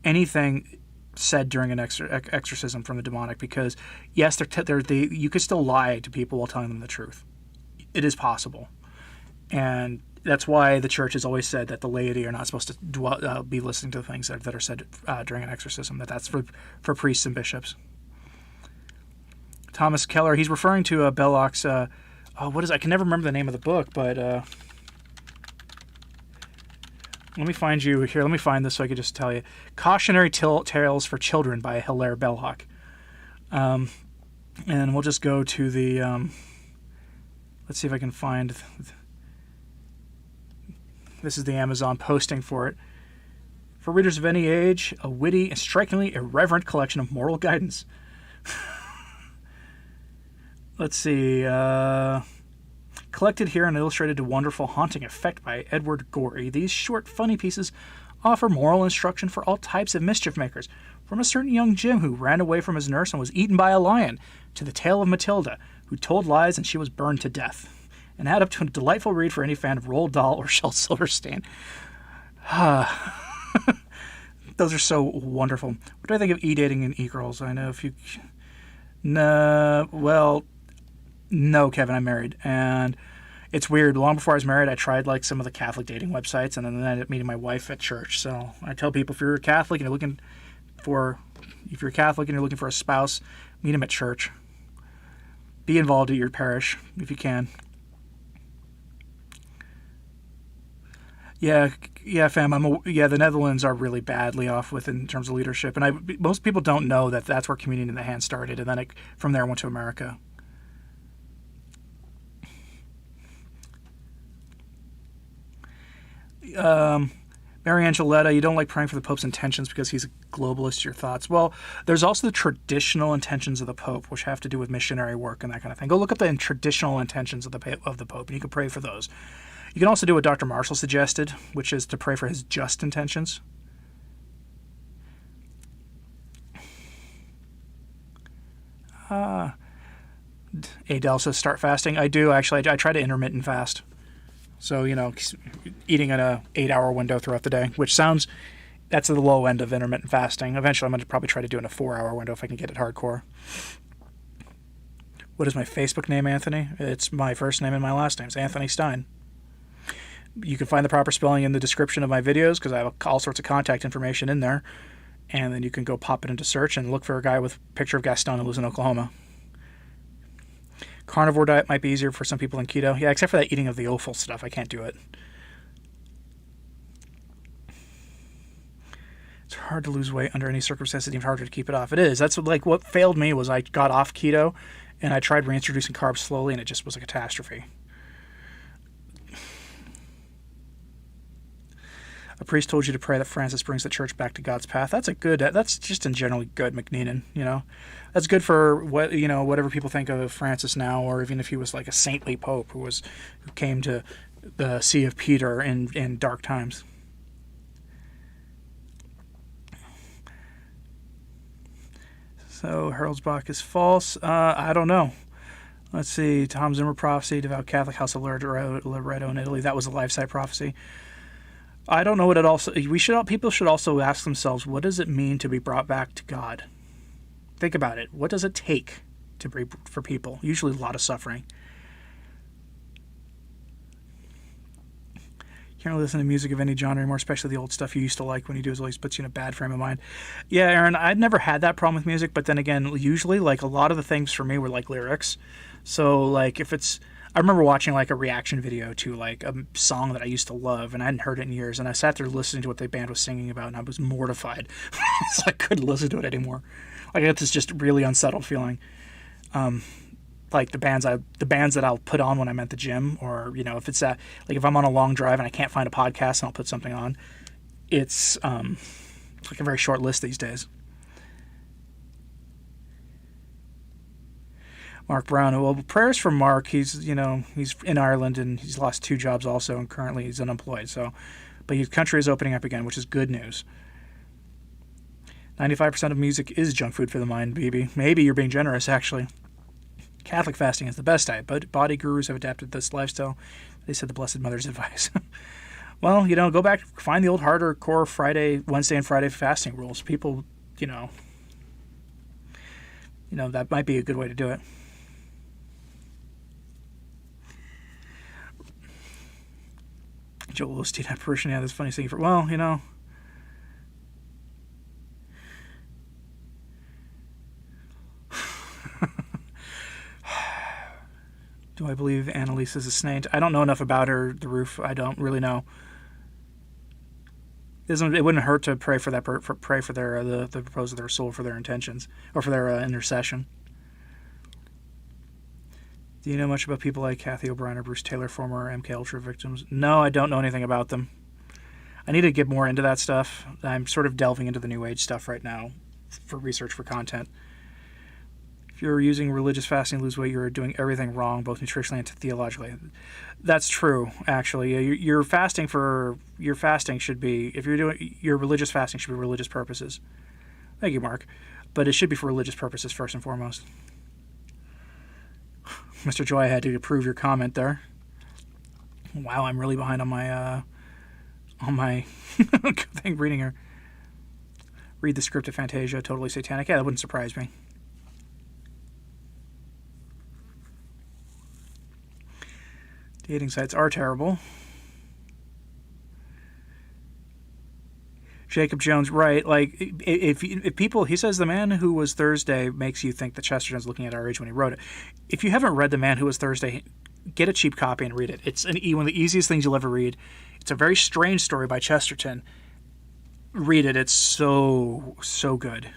anything said during an exorcism from the demonic, because yes, you could still lie to people while telling them the truth. It is possible, and that's why the church has always said that the laity are not supposed to be listening to the things that are said during an exorcism. That's for priests and bishops. Thomas Keller, he's referring to Belloc's, what is it? I can never remember the name of the book, but let me find you here. Let me find this so I can just tell you. Cautionary Tales for Children by Hilaire Belloc. And we'll just go to the, let's see if I can find, this is the Amazon posting for it. For readers of any age, a witty and strikingly irreverent collection of moral guidance. Let's see. Collected here and illustrated to wonderful, haunting effect by Edward Gorey, these short, funny pieces offer moral instruction for all types of mischief makers, from a certain young Jim who ran away from his nurse and was eaten by a lion, to the tale of Matilda, who told lies and she was burned to death, and add up to a delightful read for any fan of Roald Dahl or Shel Silverstein. Those are so wonderful. What do I think of e-dating and e-girls? I know if you... No, Kevin, I'm married, and it's weird. Long before I was married, I tried like some of the Catholic dating websites, and then I ended up meeting my wife at church. So I tell people, if you're Catholic and you're looking for a spouse, meet him at church. Be involved at your parish if you can. Yeah, yeah, fam. Yeah, the Netherlands are really badly off with in terms of leadership, and most people don't know that that's where communion in the hand started, and then from there went to America. Mary Angeletta, you don't like praying for the Pope's intentions because he's a globalist. Your thoughts? Well, there's also the traditional intentions of the Pope, which have to do with missionary work and that kind of thing. Go look up the traditional intentions of the Pope, and you can pray for those. You can also do what Dr. Marshall suggested, which is to pray for his just intentions. Adele says start fasting. I do, actually. I try to intermittent fast. So, eating in a 8-hour window throughout the day, which that's the low end of intermittent fasting. Eventually, I'm going to probably try to do it in a 4-hour window if I can get it hardcore. What is my Facebook name, Anthony? It's my first name and my last name. It's Anthony Stine. You can find the proper spelling in the description of my videos because I have all sorts of contact information in there. And then you can go pop it into search and look for a guy with a picture of Gaston who lives in Oklahoma. Carnivore diet might be easier for some people than keto. Yeah, except for that eating of the offal stuff. I can't do it. It's hard to lose weight under any circumstances. It's even harder to keep it off. It is. That's what failed me was I got off keto and I tried reintroducing carbs slowly and it just was a catastrophe. A priest told you to pray that Francis brings the church back to God's path. That's just in generally good, McNeenan, That's good for whatever people think of Francis now, or even if he was like a saintly pope who came to the See of Peter in dark times. So Haroldsbach is false. I don't know. Let's see. Tom Zimmer prophecy, devout Catholic House of Loreto in Italy. That was a life site prophecy. I don't know what it also. People should also ask themselves, what does it mean to be brought back to God? Think about it. What does it take for people? Usually a lot of suffering. Can't really listen to music of any genre anymore, especially the old stuff you used to like when you do. It always puts you in a bad frame of mind. Yeah, Aaron, I'd never had that problem with music, but then again, usually a lot of the things for me were lyrics. So if it's. I remember watching a reaction video to a song that I used to love and I hadn't heard it in years, and I sat there listening to what the band was singing about and I was mortified. So I couldn't listen to it anymore. I got this just really unsettled feeling. The bands that I'll put on when I'm at the gym, or if it's if I'm on a long drive and I can't find a podcast and I'll put something on, it's a very short list these days. Mark Brown. Well, prayers for Mark. He's in Ireland and he's lost 2 jobs also, and currently he's unemployed. But his country is opening up again, which is good news. 95% of music is junk food for the mind, baby. Maybe you're being generous, actually. Catholic fasting is the best diet, but body gurus have adapted this lifestyle. They said the Blessed Mother's advice. Well, go back, find the old hardcore Wednesday and Friday fasting rules. People, that might be a good way to do it. Joel Osteen apparition. Yeah, that's funny thing Do I believe Annalise is a saint? I don't know enough about her, the roof. I don't really know. It wouldn't hurt to pray for pray for their the propose of their soul for their intentions or for their intercession. Do you know much about people like Kathy O'Brien or Bruce Taylor, former MK Ultra victims? No, I don't know anything about them. I need to get more into that stuff. I'm sort of delving into the New Age stuff right now for research for content. If you're using religious fasting to lose weight, you're doing everything wrong, both nutritionally and theologically. That's true, actually. Your fasting should be, if you're doing your religious fasting, should be religious purposes. Thank you, Mark. But it should be for religious purposes first and foremost. Mr. Joy, I had to approve your comment there. Wow, I'm really behind on my thing reading her. Read the script of Fantasia, totally satanic. Yeah, that wouldn't surprise me. Dating sites are terrible. Jacob Jones, right? If people, he says The Man Who Was Thursday makes you think that Chesterton's looking at our age when he wrote it. If you haven't read The Man Who Was Thursday, get a cheap copy and read it. It's one of the easiest things you'll ever read. It's a very strange story by Chesterton. Read it. It's so good.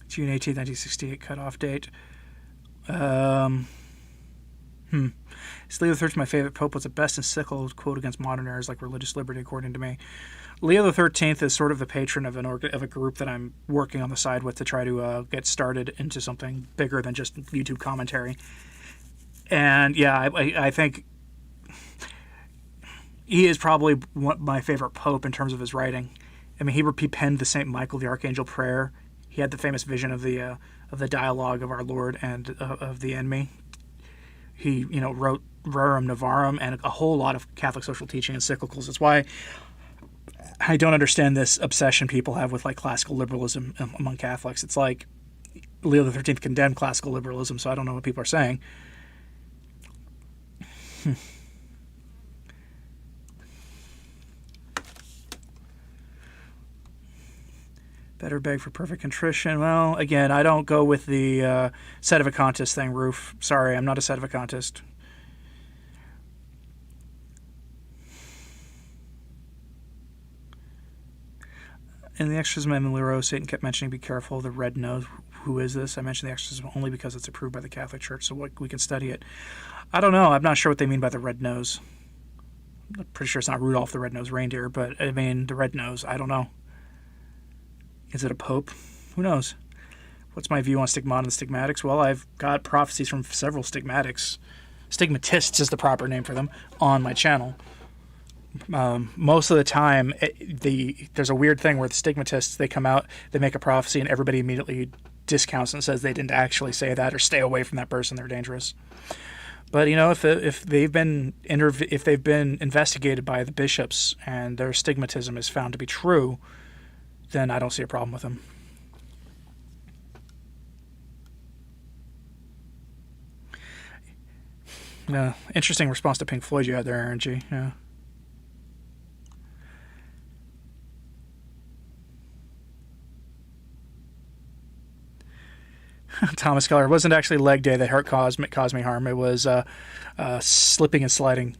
June 18th, 1968 cutoff date. Leo XIII, my favorite pope, was the best encyclical quote against modern errors like religious liberty, according to me. Leo XIII is sort of the patron of a group that I'm working on the side with to try to get started into something bigger than just YouTube commentary. And yeah, I think he is probably my favorite pope in terms of his writing. I mean, he penned the St. Michael the Archangel prayer. He had the famous vision of the dialogue of our Lord and of the enemy. He, wrote Rerum Novarum and a whole lot of Catholic social teaching encyclicals. That's why I don't understand this obsession people have with like classical liberalism among Catholics. It's like Leo XIII condemned classical liberalism, so I don't know what people are saying. Better beg for perfect contrition. Well, again, I don't go with the sedevacantist thing, Roof. Sorry, I'm not a sedevacantist. In the exorcism of Emily Rose, Satan kept mentioning, be careful of the red nose. Who is this? I mentioned the exorcism only because it's approved by the Catholic Church, so we can study it. I don't know. I'm not sure what they mean by the red nose. I'm pretty sure it's not Rudolph the Red-Nosed Reindeer, but I mean, the red nose, I don't know. Is it a pope? Who knows? What's my view on stigmata and stigmatics? Well, I've got prophecies from several stigmatics. Stigmatists is the proper name for them on my channel. Most of the time, there's a weird thing where the stigmatists, they come out, they make a prophecy, and everybody immediately discounts and says they didn't actually say that or stay away from that person, they're dangerous. But if they've been investigated by the bishops and their stigmatism is found to be true, then I don't see a problem with them. Interesting response to Pink Floyd you had there, Aaron G. Yeah. Thomas Keller, it wasn't actually leg day that caused me harm. It was slipping and sliding.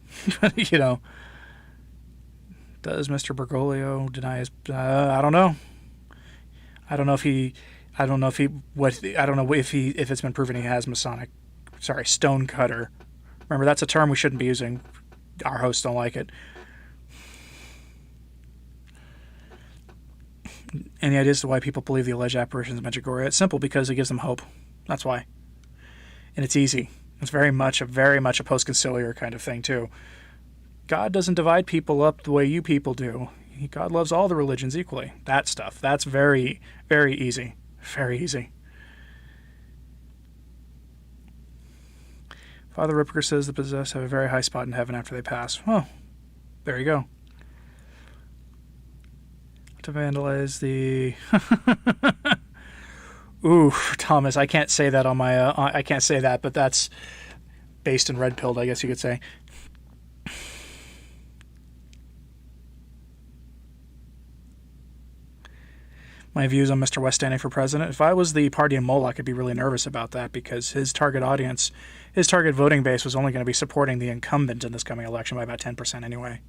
Does Mr. Bergoglio deny his? I don't know. I don't know if it's been proven he has stone cutter. Remember, that's a term we shouldn't be using. Our hosts don't like it. Any ideas as to why people believe the alleged apparitions of Medjugorje? It's simple, because it gives them hope. That's why. And it's easy. It's very much a post-conciliar kind of thing, too. God doesn't divide people up the way you people do. God loves all the religions equally. That stuff. That's very, very easy. Very easy. Father Ripker says the possessed have a very high spot in heaven after they pass. Well, there you go. To vandalize the... Ooh, Thomas, I can't say that on my... I can't say that, but that's based in red pilled, I guess you could say. My views on Mr. West standing for president. If I was the party in Moloch, I'd be really nervous about that, because his target audience, his target voting base was only going to be supporting the incumbent in this coming election by about 10% anyway.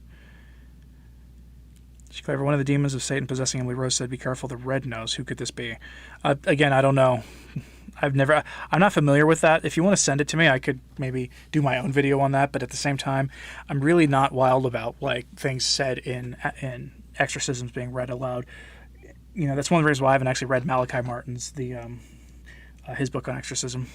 Clever. One of the demons of Satan possessing Emily Rose said, be careful, the red nose. Who could this be? Again, I don't know. I'm not familiar with that. If you want to send it to me, I could maybe do my own video on that, but at the same time, I'm really not wild about things said in exorcisms being read aloud. That's one of the reasons why I haven't actually read Malachi Martin's his book on exorcism.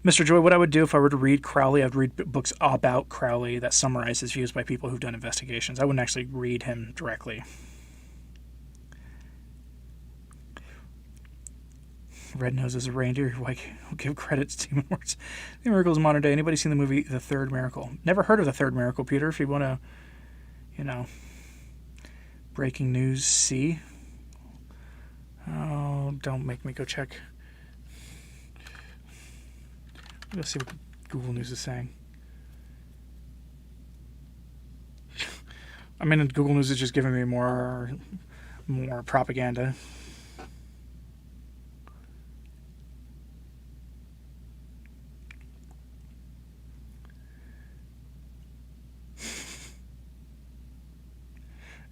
Mr. Joy, what I would do if I were to read Crowley, I'd read books about Crowley that summarize his views by people who've done investigations. I wouldn't actually read him directly. Red Nose is a reindeer. Who give credit to Demon Words. The miracles of modern day. Anybody seen the movie The Third Miracle? Never heard of The Third Miracle, Peter. If you want to, breaking news, see. Oh, don't make me go check. Let's see what Google News is saying. I mean, Google News is just giving me more propaganda.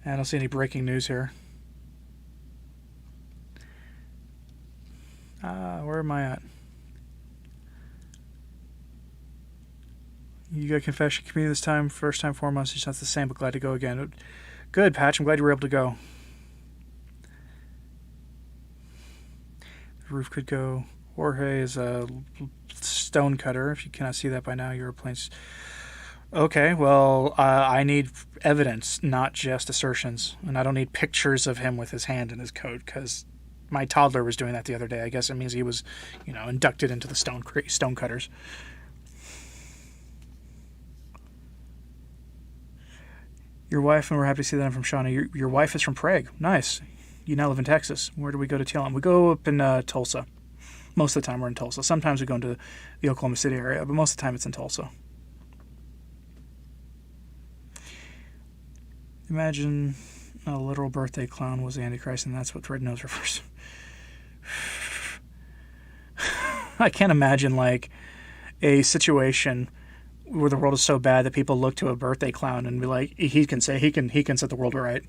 I don't see any breaking news here. Where am I at? You got confession community this time. First time, 4 months. It's not the same, but glad to go again. Good, Patch. I'm glad you were able to go. The roof could go. Jorge is a stone cutter. If you cannot see that by now, you're playing. Okay, well, I need evidence, not just assertions. And I don't need pictures of him with his hand in his coat, because my toddler was doing that the other day. I guess it means he was, inducted into the stone cutters. Your wife, and we're happy to see that I'm from Shawnee. Your wife is from Prague. Nice. You now live in Texas. Where do we go to TLM? We go up in Tulsa. Most of the time we're in Tulsa. Sometimes we go into the Oklahoma City area, but most of the time it's in Tulsa. Imagine a literal birthday clown was the Antichrist, and that's what Red Nose refers to. I can't imagine, a situation where the world is so bad that people look to a birthday clown and be like, he can set the world right.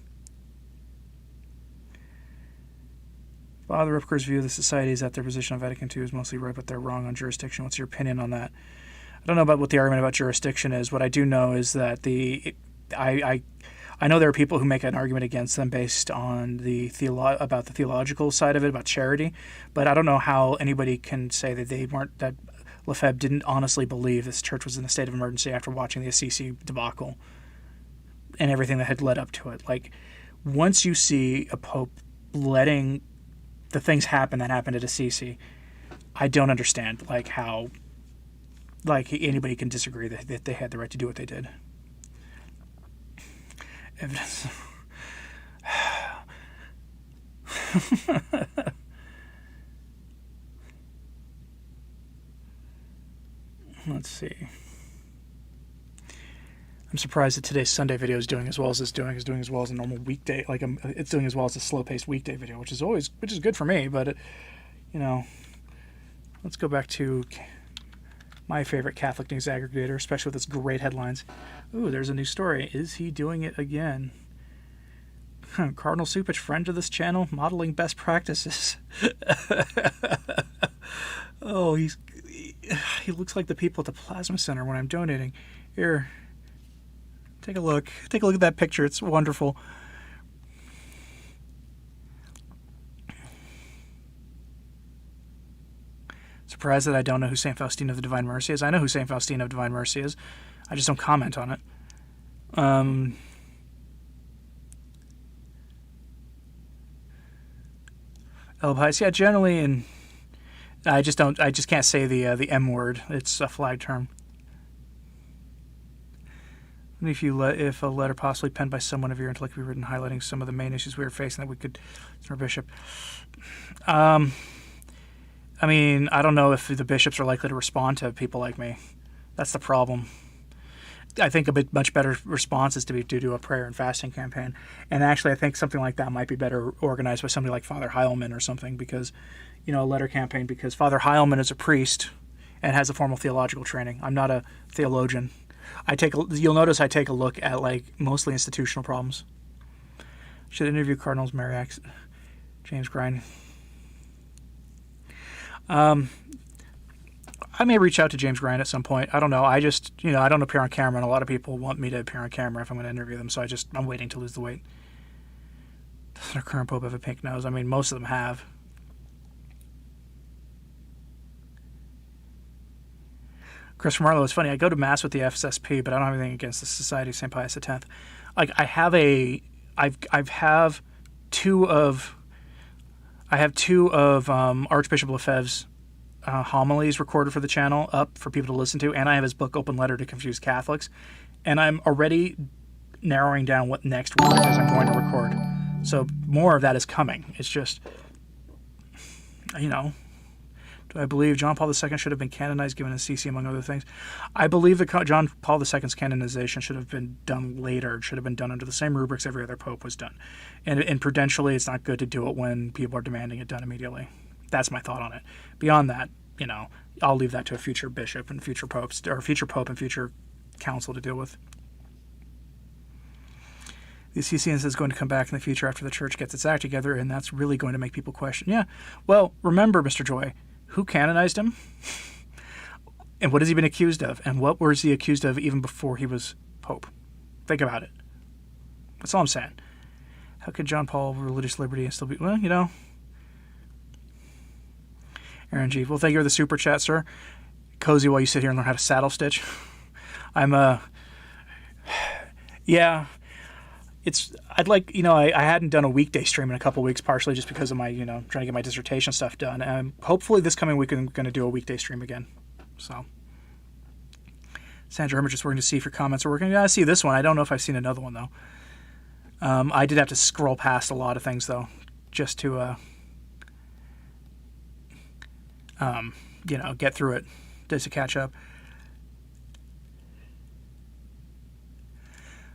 Father Ripker's view of the society is that their position on Vatican II is mostly right, but they're wrong on jurisdiction. What's your opinion on that? I don't know about what the argument about jurisdiction is. What I do know is that I know there are people who make an argument against them based on about the theological side of it, about charity, but I don't know how anybody can say that Lefebvre didn't honestly believe this church was in a state of emergency after watching the Assisi debacle and everything that had led up to it. Once you see a pope letting the things happen that happened at Assisi, I don't understand how anybody can disagree that they had the right to do what they did. Evidence. Let's see. I'm surprised that today's Sunday video is doing as well as it's doing as well as a normal weekday. It's doing as well as a slow-paced weekday video, which is good for me. But let's go back to my favorite Catholic news aggregator, especially with its great headlines. Ooh, there's a new story. Is he doing it again? Cardinal Supich, friend to this channel, modeling best practices. Oh, he looks like the people at the plasma center when I'm donating. Here, take a look. Take a look at that picture. It's wonderful. Surprised that I don't know who St. Faustina of the Divine Mercy is. I know who St. Faustina of Divine Mercy is. I just don't comment on it. Elbheis, yeah, generally, and I just can't say the M word. It's a flag term. And if a letter possibly penned by someone of your intellect could be written highlighting some of the main issues we were facing that we could, our bishop. I mean, I don't know if the bishops are likely to respond to people like me. That's the problem. I think much better response is to do a prayer and fasting campaign. And actually, I think something like that might be better organized by somebody like Father Heilman or something, because, a letter campaign, because Father Heilman is a priest and has a formal theological training. I'm not a theologian. You'll notice I take a look at, mostly institutional problems. Should interview Cardinals Mariax, James Grine. I may reach out to James Grine at some point. I don't know. I just, I don't appear on camera, and a lot of people want me to appear on camera if I'm going to interview them, so I'm waiting to lose the weight. Doesn't our current pope have a pink nose? I mean, most of them have. Chris Marlowe, it's funny, I go to Mass with the FSSP, but I don't have anything against the Society of St. Pius X. I have two of Archbishop Lefebvre's homilies recorded for the channel up for people to listen to, and I have his book Open Letter to Confused Catholics, and I'm already narrowing down what next word it is I'm going to record. So more of that is coming. It's just, do Do I believe John Paul II should have been canonized given Assisi, among other things? I believe that John Paul II's canonization should have been done later. It should have been done under the same rubrics every other pope was done. And prudentially, it's not good to do it when people are demanding it done immediately. That's my thought on it. Beyond that, I'll leave that to a future bishop and future popes, or future pope and future council to deal with. The Assisians is going to come back in the future after the church gets its act together, and that's really going to make people question. Yeah, well, remember, Mr. Joy, who canonized him? And what has he been accused of? And what was he accused of even before he was pope? Think about it. That's all I'm saying. How could John Paul religious liberty and still be... Well, Aaron G. Well, thank you for the super chat, sir. Cozy while you sit here and learn how to saddle stitch. Yeah... I hadn't done a weekday stream in a couple weeks, partially just because of my, trying to get my dissertation stuff done. And hopefully this coming week I'm going to do a weekday stream again. So, Sandra Herman, just working to see if your comments are working. Yeah, I see this one. I don't know if I've seen another one, though. I did have to scroll past a lot of things, though, just to, get through it, just to catch up.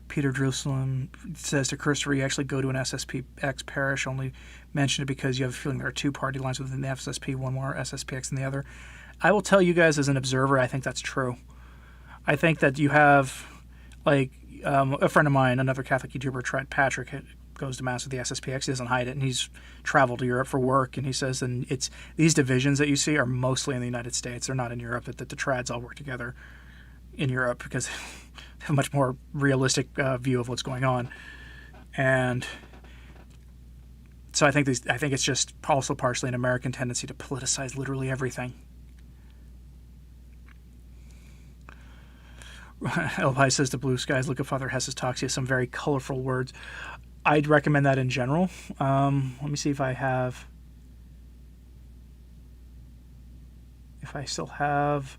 Peter Jerusalem says to Christopher, you actually go to an SSPX parish, only mention it because you have a feeling there are two party lines within the SSP, one more SSPX than the other. I will tell you guys as an observer, I think that's true. I think that you have, a friend of mine, another Catholic YouTuber, Trent Patrick, goes to Mass with the SSPX. He doesn't hide it, and he's traveled to Europe for work, and he says it's these divisions that you see are mostly in the United States. They're not in Europe, that the trads all work together in Europe because they have a much more realistic view of what's going on. And so I think it's just also partially an American tendency to politicize literally everything. Elvi says the blue skies look at Father Hess's talks. He has some very colorful words. I'd recommend that in general. Let me see if I still have...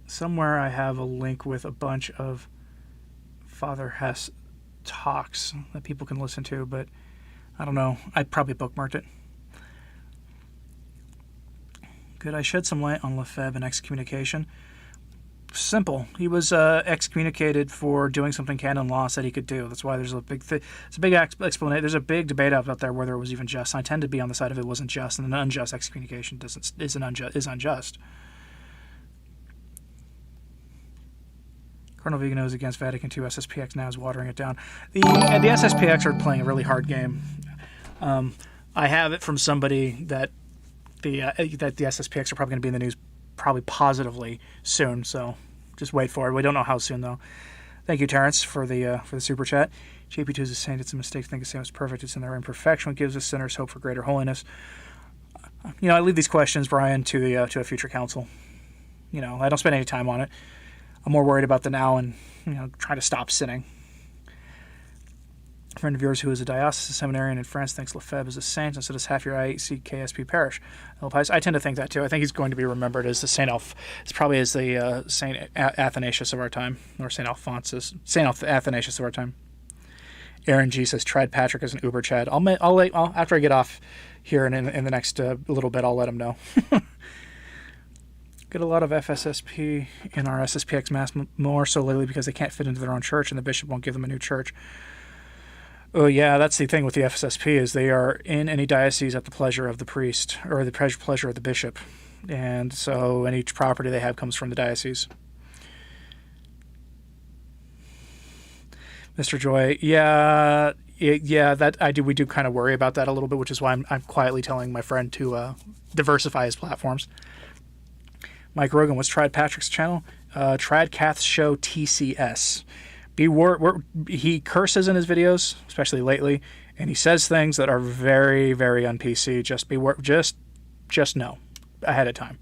Somewhere I have a link with a bunch of Father Hess talks that people can listen to, but I don't know. I probably bookmarked it. Could I shed some light on Lefebvre and excommunication? Simple. He was excommunicated for doing something canon law said he could do. That's why there's a big it's a big explanation. There's a big debate out there whether it was even just. I tend to be on the side of it wasn't just, and an unjust excommunication is unjust. Cardinal Vigano is against Vatican II. SSPX now is watering it down. The SSPX are playing a really hard game. I have it from somebody that the SSPX are probably going to be in the news probably positively soon. So just wait for it. We don't know how soon though. Thank you, Terrence, for the super chat. JP2 is saying it's a mistake to think the same is perfect. It's in their imperfection what gives us sinners hope for greater holiness. I leave these questions, Brian, to a future council. I don't spend any time on it. I'm more worried about the now and, trying to stop sinning. A friend of yours who is a diocesan seminarian in France thinks Lefebvre is a saint instead of half your IEC KSP parish. I tend to think that too. I think he's going to be remembered as the Saint Athanasius of our time, or Saint Athanasius of our time. Aaron G says tried Patrick as an Uber Chad. I'll after I get off here and in the next little bit, I'll let him know. Get a lot of FSSP in our SSPX Mass, more so lately because they can't fit into their own church and the bishop won't give them a new church. Oh yeah, that's the thing with the FSSP is they are in any diocese at the pleasure of the priest or the pleasure of the bishop. And so any property they have comes from the diocese. Mr. Joy, we do kind of worry about that a little bit, which is why I'm quietly telling my friend to diversify his platforms. Mike Rogan, what's Trad Patrick's channel? Trad Cath Show TCS. He curses in his videos, especially lately, and he says things that are very, very un-PC. Just know ahead of time.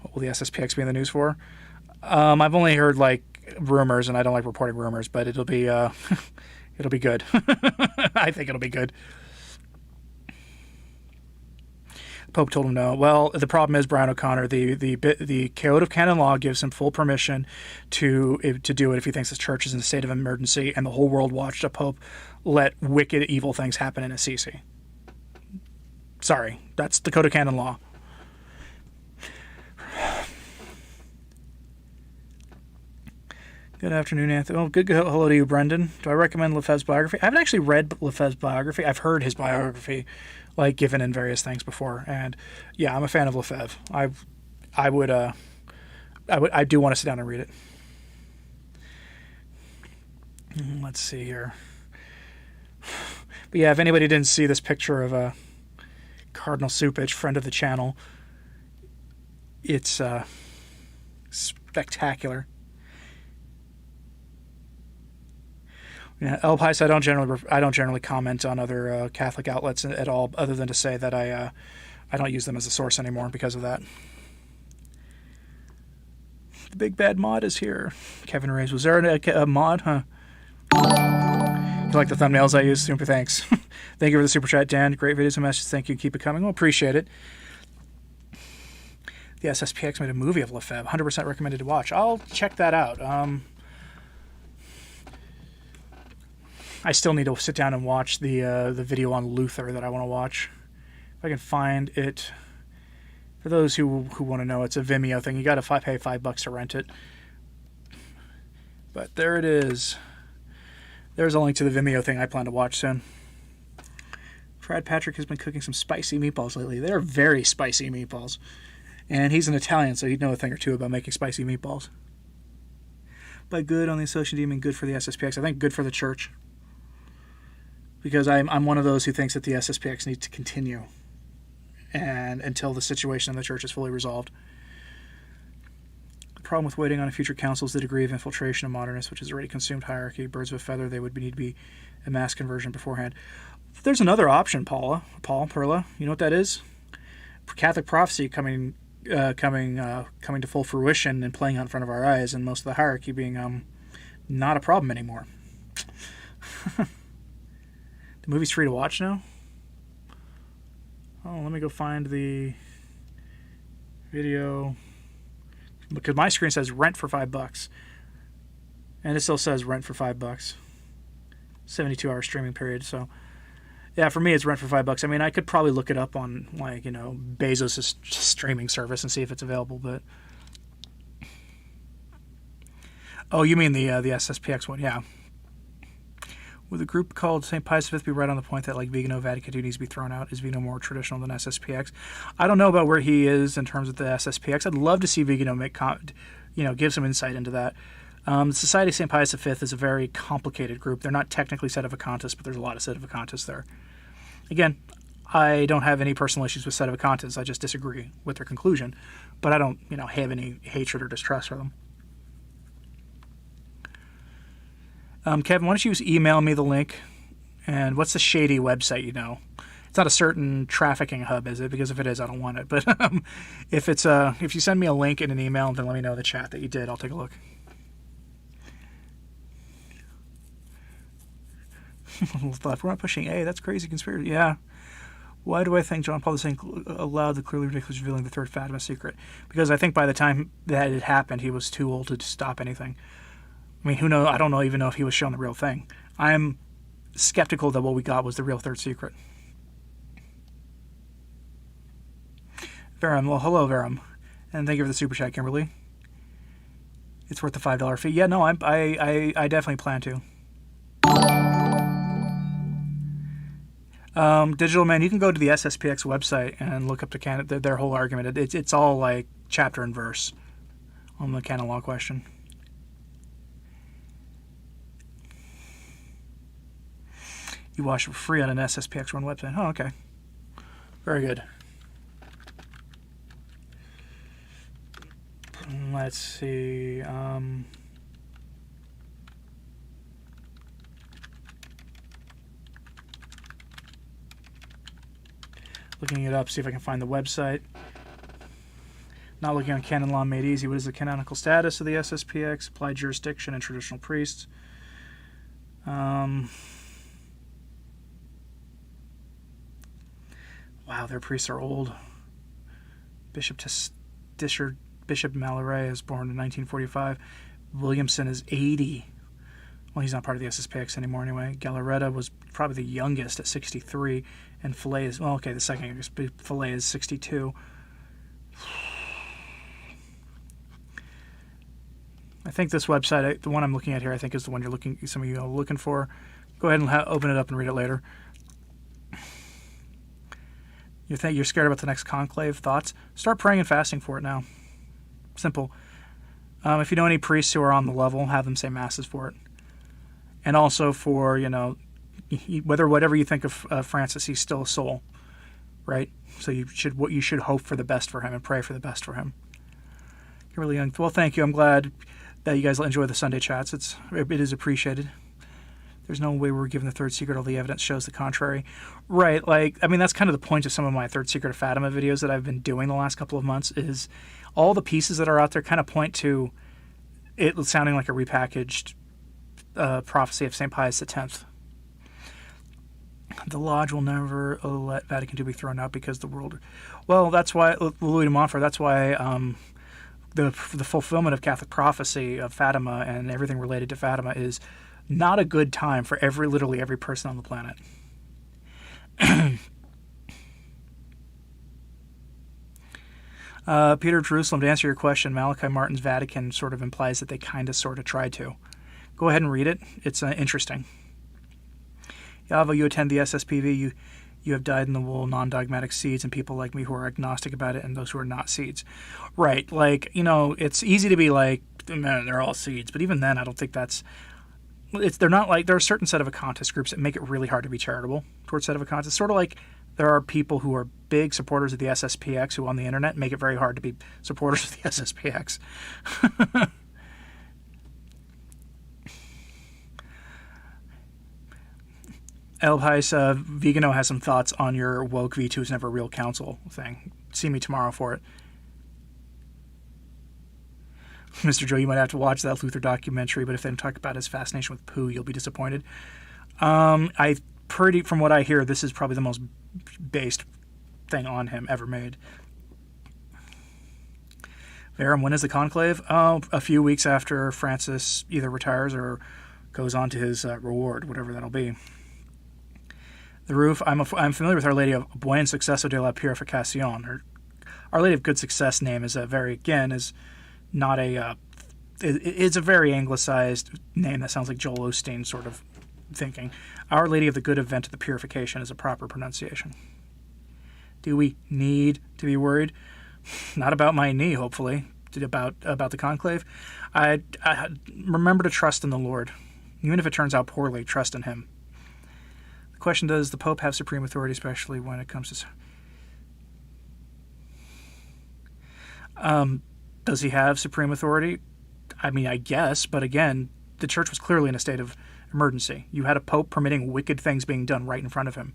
What will the SSPX be in the news for? I've only heard rumors, and I don't like reporting rumors, but it'll be good. I think it'll be good. Pope told him no. Well, the problem is, Brian O'Connor, the Code of Canon Law gives him full permission to do it if he thinks his church is in a state of emergency, and the whole world watched a Pope let wicked, evil things happen in Assisi. Sorry, that's Dakota canon law. Good afternoon, Anthony. Oh, good hello to you, Brendan. Do I recommend Lefebvre's biography? I haven't actually read Lefebvre's biography. I've heard his biography, like, given in various things before. And, yeah, I'm a fan of Lefebvre. I do want to sit down and read it. Let's see here. But, yeah, if anybody didn't see this picture of Cardinal Supich, friend of the channel, it's spectacular. Yeah, El Pais, I don't generally comment on other Catholic outlets at all, other than to say that I don't use them as a source anymore because of that. The big bad mod is here. Kevin Reyes, was there a mod? Huh? You like the thumbnails I use? Super thanks. Thank you for the super chat, Dan. Great videos and messages. Thank you. Keep it coming. Well, appreciate it. The SSPX made a movie of Lefebvre. 100% recommended to watch. I'll check that out. I still need to sit down and watch the video on Luther that I want to watch. If I can find it. For those who want to know, it's a Vimeo thing. You got to pay $5 to rent it. But there it is. There's a link to the Vimeo thing I plan to watch soon. Brad Patrick has been cooking some spicy meatballs lately. They're very spicy meatballs. And he's an Italian, so he'd know a thing or two about making spicy meatballs. By good on the Association Demon, good for the SSPX. I think good for the church. Because I'm one of those who thinks that the SSPX needs to continue and until the situation in the church is fully resolved. The problem with waiting on a future council is the degree of infiltration of modernists, which has already consumed hierarchy. Birds of a feather, they would need to be a mass conversion beforehand. There's another option, Perla. You know what that is? Catholic prophecy coming to full fruition and playing out in front of our eyes, and most of the hierarchy being not a problem anymore. The movie's free to watch now? Oh, let me go find the video. Because my screen says rent for $5. And it still says rent for $5. 72-hour streaming period. So, yeah, for me, it's rent for $5. I mean, I could probably look it up on, like, Bezos' streaming service and see if it's available, but... Oh, you mean the SSPX one? Yeah. Would the group called St. Pius V be right on the point that, like, Vigano Vatican II needs to be thrown out? Is Vigano more traditional than SSPX? I don't know about where he is in terms of the SSPX. I'd love to see Vigano give some insight into that. The Society of St. Pius V is a very complicated group. They're not technically Sedevacantists, but there's a lot of Sedevacantists there. Again, I don't have any personal issues with Sedevacantists. I just disagree with their conclusion. But I don't, have any hatred or distrust for them. Kevin, why don't you just email me the link? And what's the shady website, It's not a certain trafficking hub, is it? Because if it is, I don't want it. But if you send me a link in an email, then let me know in the chat that you did. I'll take a look. We're not pushing A. That's crazy conspiracy. Yeah. Why do I think John Paul II allowed the clearly ridiculous revealing the third Fatima secret? Because I think by the time that it happened, he was too old to stop anything. I mean, who knows? I don't even know if he was shown the real thing. I'm skeptical that what we got was the real third secret. Verum, well, hello, Verum. And thank you for the super chat, Kimberly. It's worth the $5 fee. Yeah, no, I definitely plan to. Digital Man, you can go to the SSPX website and look up their whole argument. It's all like chapter and verse on the canon law question. You watch it for free on an SSPX run website. Oh, okay. Very good. Let's see. Looking it up, see if I can find the website. Not looking on canon law made easy. What is the canonical status of the SSPX? Applied jurisdiction and traditional priests. Wow, their priests are old. Bishop Mallory is born in 1945. Williamson is 80. Well, he's not part of the SSPX anymore anyway. Galarreta was probably the youngest at 63, and Fillet is, well, okay, the second youngest, but Fillet is 62. I think this website, the one I'm looking at here, I think is the one some of you are looking for. Go ahead and open it up and read it later. You think you're scared about the next conclave? Thoughts? Start praying and fasting for it now. Simple. If you know any priests who are on the level, have them say masses for it. And also for, whatever you think of Francis, he's still a soul, right? So you should hope for the best for him and pray for the best for him. You're really young. Well, thank you. I'm glad that you guys enjoy the Sunday chats. It is appreciated. There's no way we're given the third secret. All the evidence shows the contrary. Right. That's kind of the point of some of my third secret of Fatima videos that I've been doing the last couple of months is all the pieces that are out there kind of point to it sounding like a repackaged prophecy of St. Pius X. The Lodge will never let Vatican II be thrown out because the world... Well, that's why, Louis de Montfort, that's why the fulfillment of Catholic prophecy of Fatima and everything related to Fatima is not a good time for literally every person on the planet. Peter Jerusalem, to answer your question, Malachi Martin's Vatican sort of implies that they kind of sort of tried to. Go ahead and read it. It's interesting. Yavo, you attend the SSPV. You have dyed in the wool non-dogmatic seeds and people like me who are agnostic about it and those who are not seeds. Right. It's easy to be like, man, they're all seeds. But even then, I don't think that's... They're not like... There are a certain set of Occultist groups that make it really hard to be charitable towards set of Occultists. Sort of like there are people who are big supporters of the SSPX who on the internet make it very hard to be supporters of the SSPX. Elbheis, Vigano has some thoughts on your woke V2 is never a real council thing. See me tomorrow for it. Mr. Joe, you might have to watch that Luther documentary, but if they don't talk about his fascination with poo, you'll be disappointed. From what I hear, this is probably the most based thing on him ever made. Verum, when is the conclave? A few weeks after Francis either retires or goes on to his reward, whatever that'll be. The roof, I'm familiar with Our Lady of Buen Suceso de la Purificación. Our Lady of Good Success name is not a... it's a very anglicized name that sounds like Joel Osteen sort of thinking. Our Lady of the Good Event of the Purification is a proper pronunciation. Do we need to be worried? Not about my knee, hopefully. About the conclave. I remember to trust in the Lord. Even if it turns out poorly, trust in him. The question, does the Pope have supreme authority, especially when it comes to... does he have supreme authority? I mean, I guess, but again, the church was clearly in a state of emergency. You had a pope permitting wicked things being done right in front of him.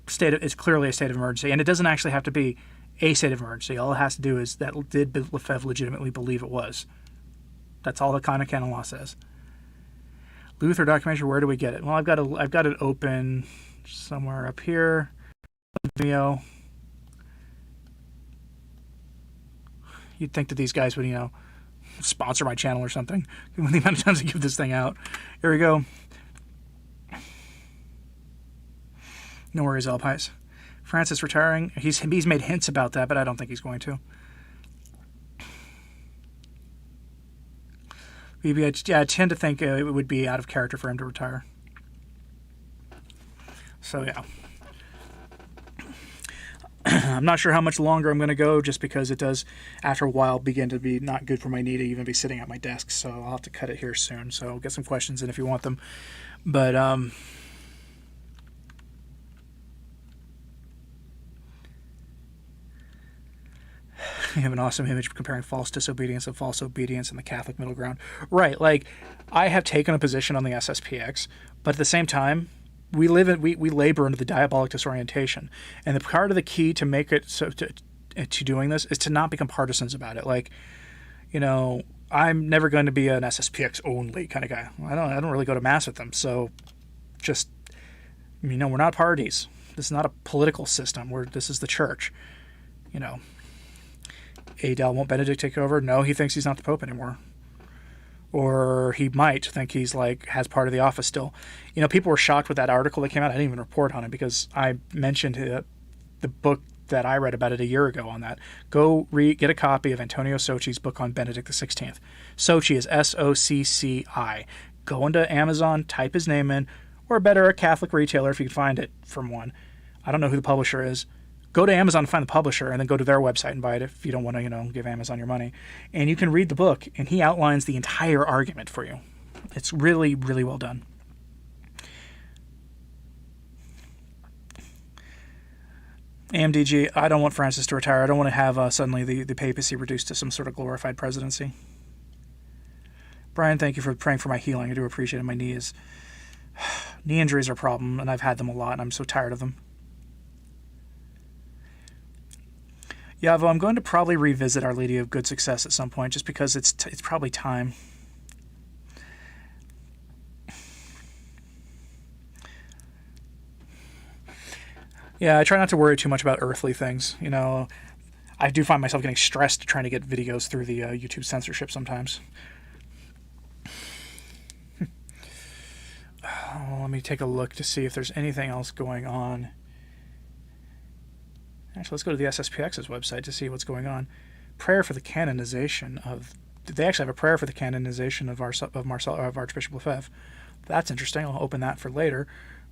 It's clearly a state of emergency, and it doesn't actually have to be a state of emergency. All it has to do is that did Lefebvre legitimately believe it was. That's all the canon law says. Luther documentary, where do we get it? Well, I've got it open somewhere up here. Video. You'd think that these guys would, sponsor my channel or something. The amount of times I give this thing out. Here we go. No worries, Alpies. Francis retiring. He's made hints about that, but I don't think he's going to. I tend to think it would be out of character for him to retire. So, yeah. I'm not sure how much longer I'm going to go just because it does, after a while, begin to be not good for my knee to even be sitting at my desk. So I'll have to cut it here soon. So get some questions in if you want them. But, you have an awesome image comparing false disobedience and false obedience in the Catholic middle ground. Right, I have taken a position on the SSPX, but at the same time, we labor under the diabolic disorientation. And the part of the key to make it to doing this is to not become partisans about it. I'm never going to be an SSPX only kind of guy. I don't really go to mass with them. So just, we're not parties. This is not a political system. This is the church. Adele, won't Benedict take over? No, he thinks he's not the Pope anymore. or he might think he's like has part of the office still. People were shocked with that article that came out. I didn't even report on it because I mentioned the book that I read about it a year ago on that. Go get a copy of Antonio Socci's book on Benedict XVI. Socci is Socci. Go into Amazon, type his name in, or better, a Catholic retailer if you can find it from one. I don't know who the publisher is. Go to Amazon and find the publisher, and then go to their website and buy it if you don't want to, give Amazon your money. And you can read the book, and he outlines the entire argument for you. It's really, really well done. AMDG, I don't want Francis to retire. I don't want to have suddenly the papacy reduced to some sort of glorified presidency. Brian, thank you for praying for my healing. I do appreciate it. My knee injuries are a problem, and I've had them a lot, and I'm so tired of them. Yavo, I'm going to probably revisit Our Lady of Good Success at some point, just because it's probably time. Yeah, I try not to worry too much about earthly things. I do find myself getting stressed trying to get videos through the YouTube censorship sometimes. Let me take a look to see if there's anything else going on. Actually, let's go to the SSPX's website to see what's going on. Prayer for the canonization of... They actually have a prayer for the canonization of Archbishop Lefebvre. That's interesting. I'll open that for later.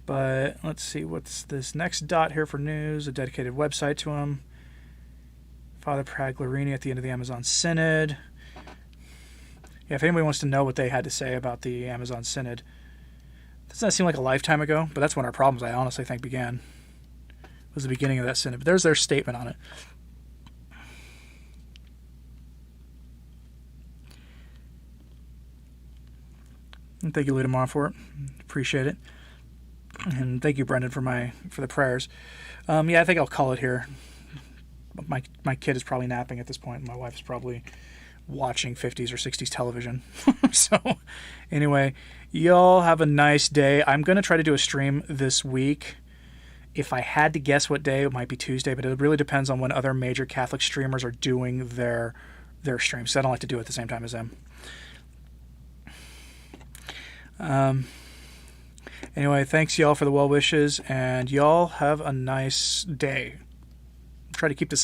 But let's see, what's this next dot here for news? A dedicated website to him. Father Praglarini at the end of the Amazon Synod. Yeah, if anybody wants to know what they had to say about the Amazon Synod. Doesn't that seem like a lifetime ago? But that's when our problems, I honestly think, began. Was the beginning of that synod. But there's their statement on it. And thank you, Lita Ma, for it. Appreciate it. And thank you, Brendan, for the prayers. Yeah, I think I'll call it here. My kid is probably napping at this point. My wife is probably watching 50s or 60s television. So, anyway, y'all have a nice day. I'm going to try to do a stream this week. If I had to guess what day, it might be Tuesday, but it really depends on when other major Catholic streamers are doing their streams. So I don't like to do it at the same time as them. Anyway, thanks y'all for the well wishes, and y'all have a nice day. Try to keep the sun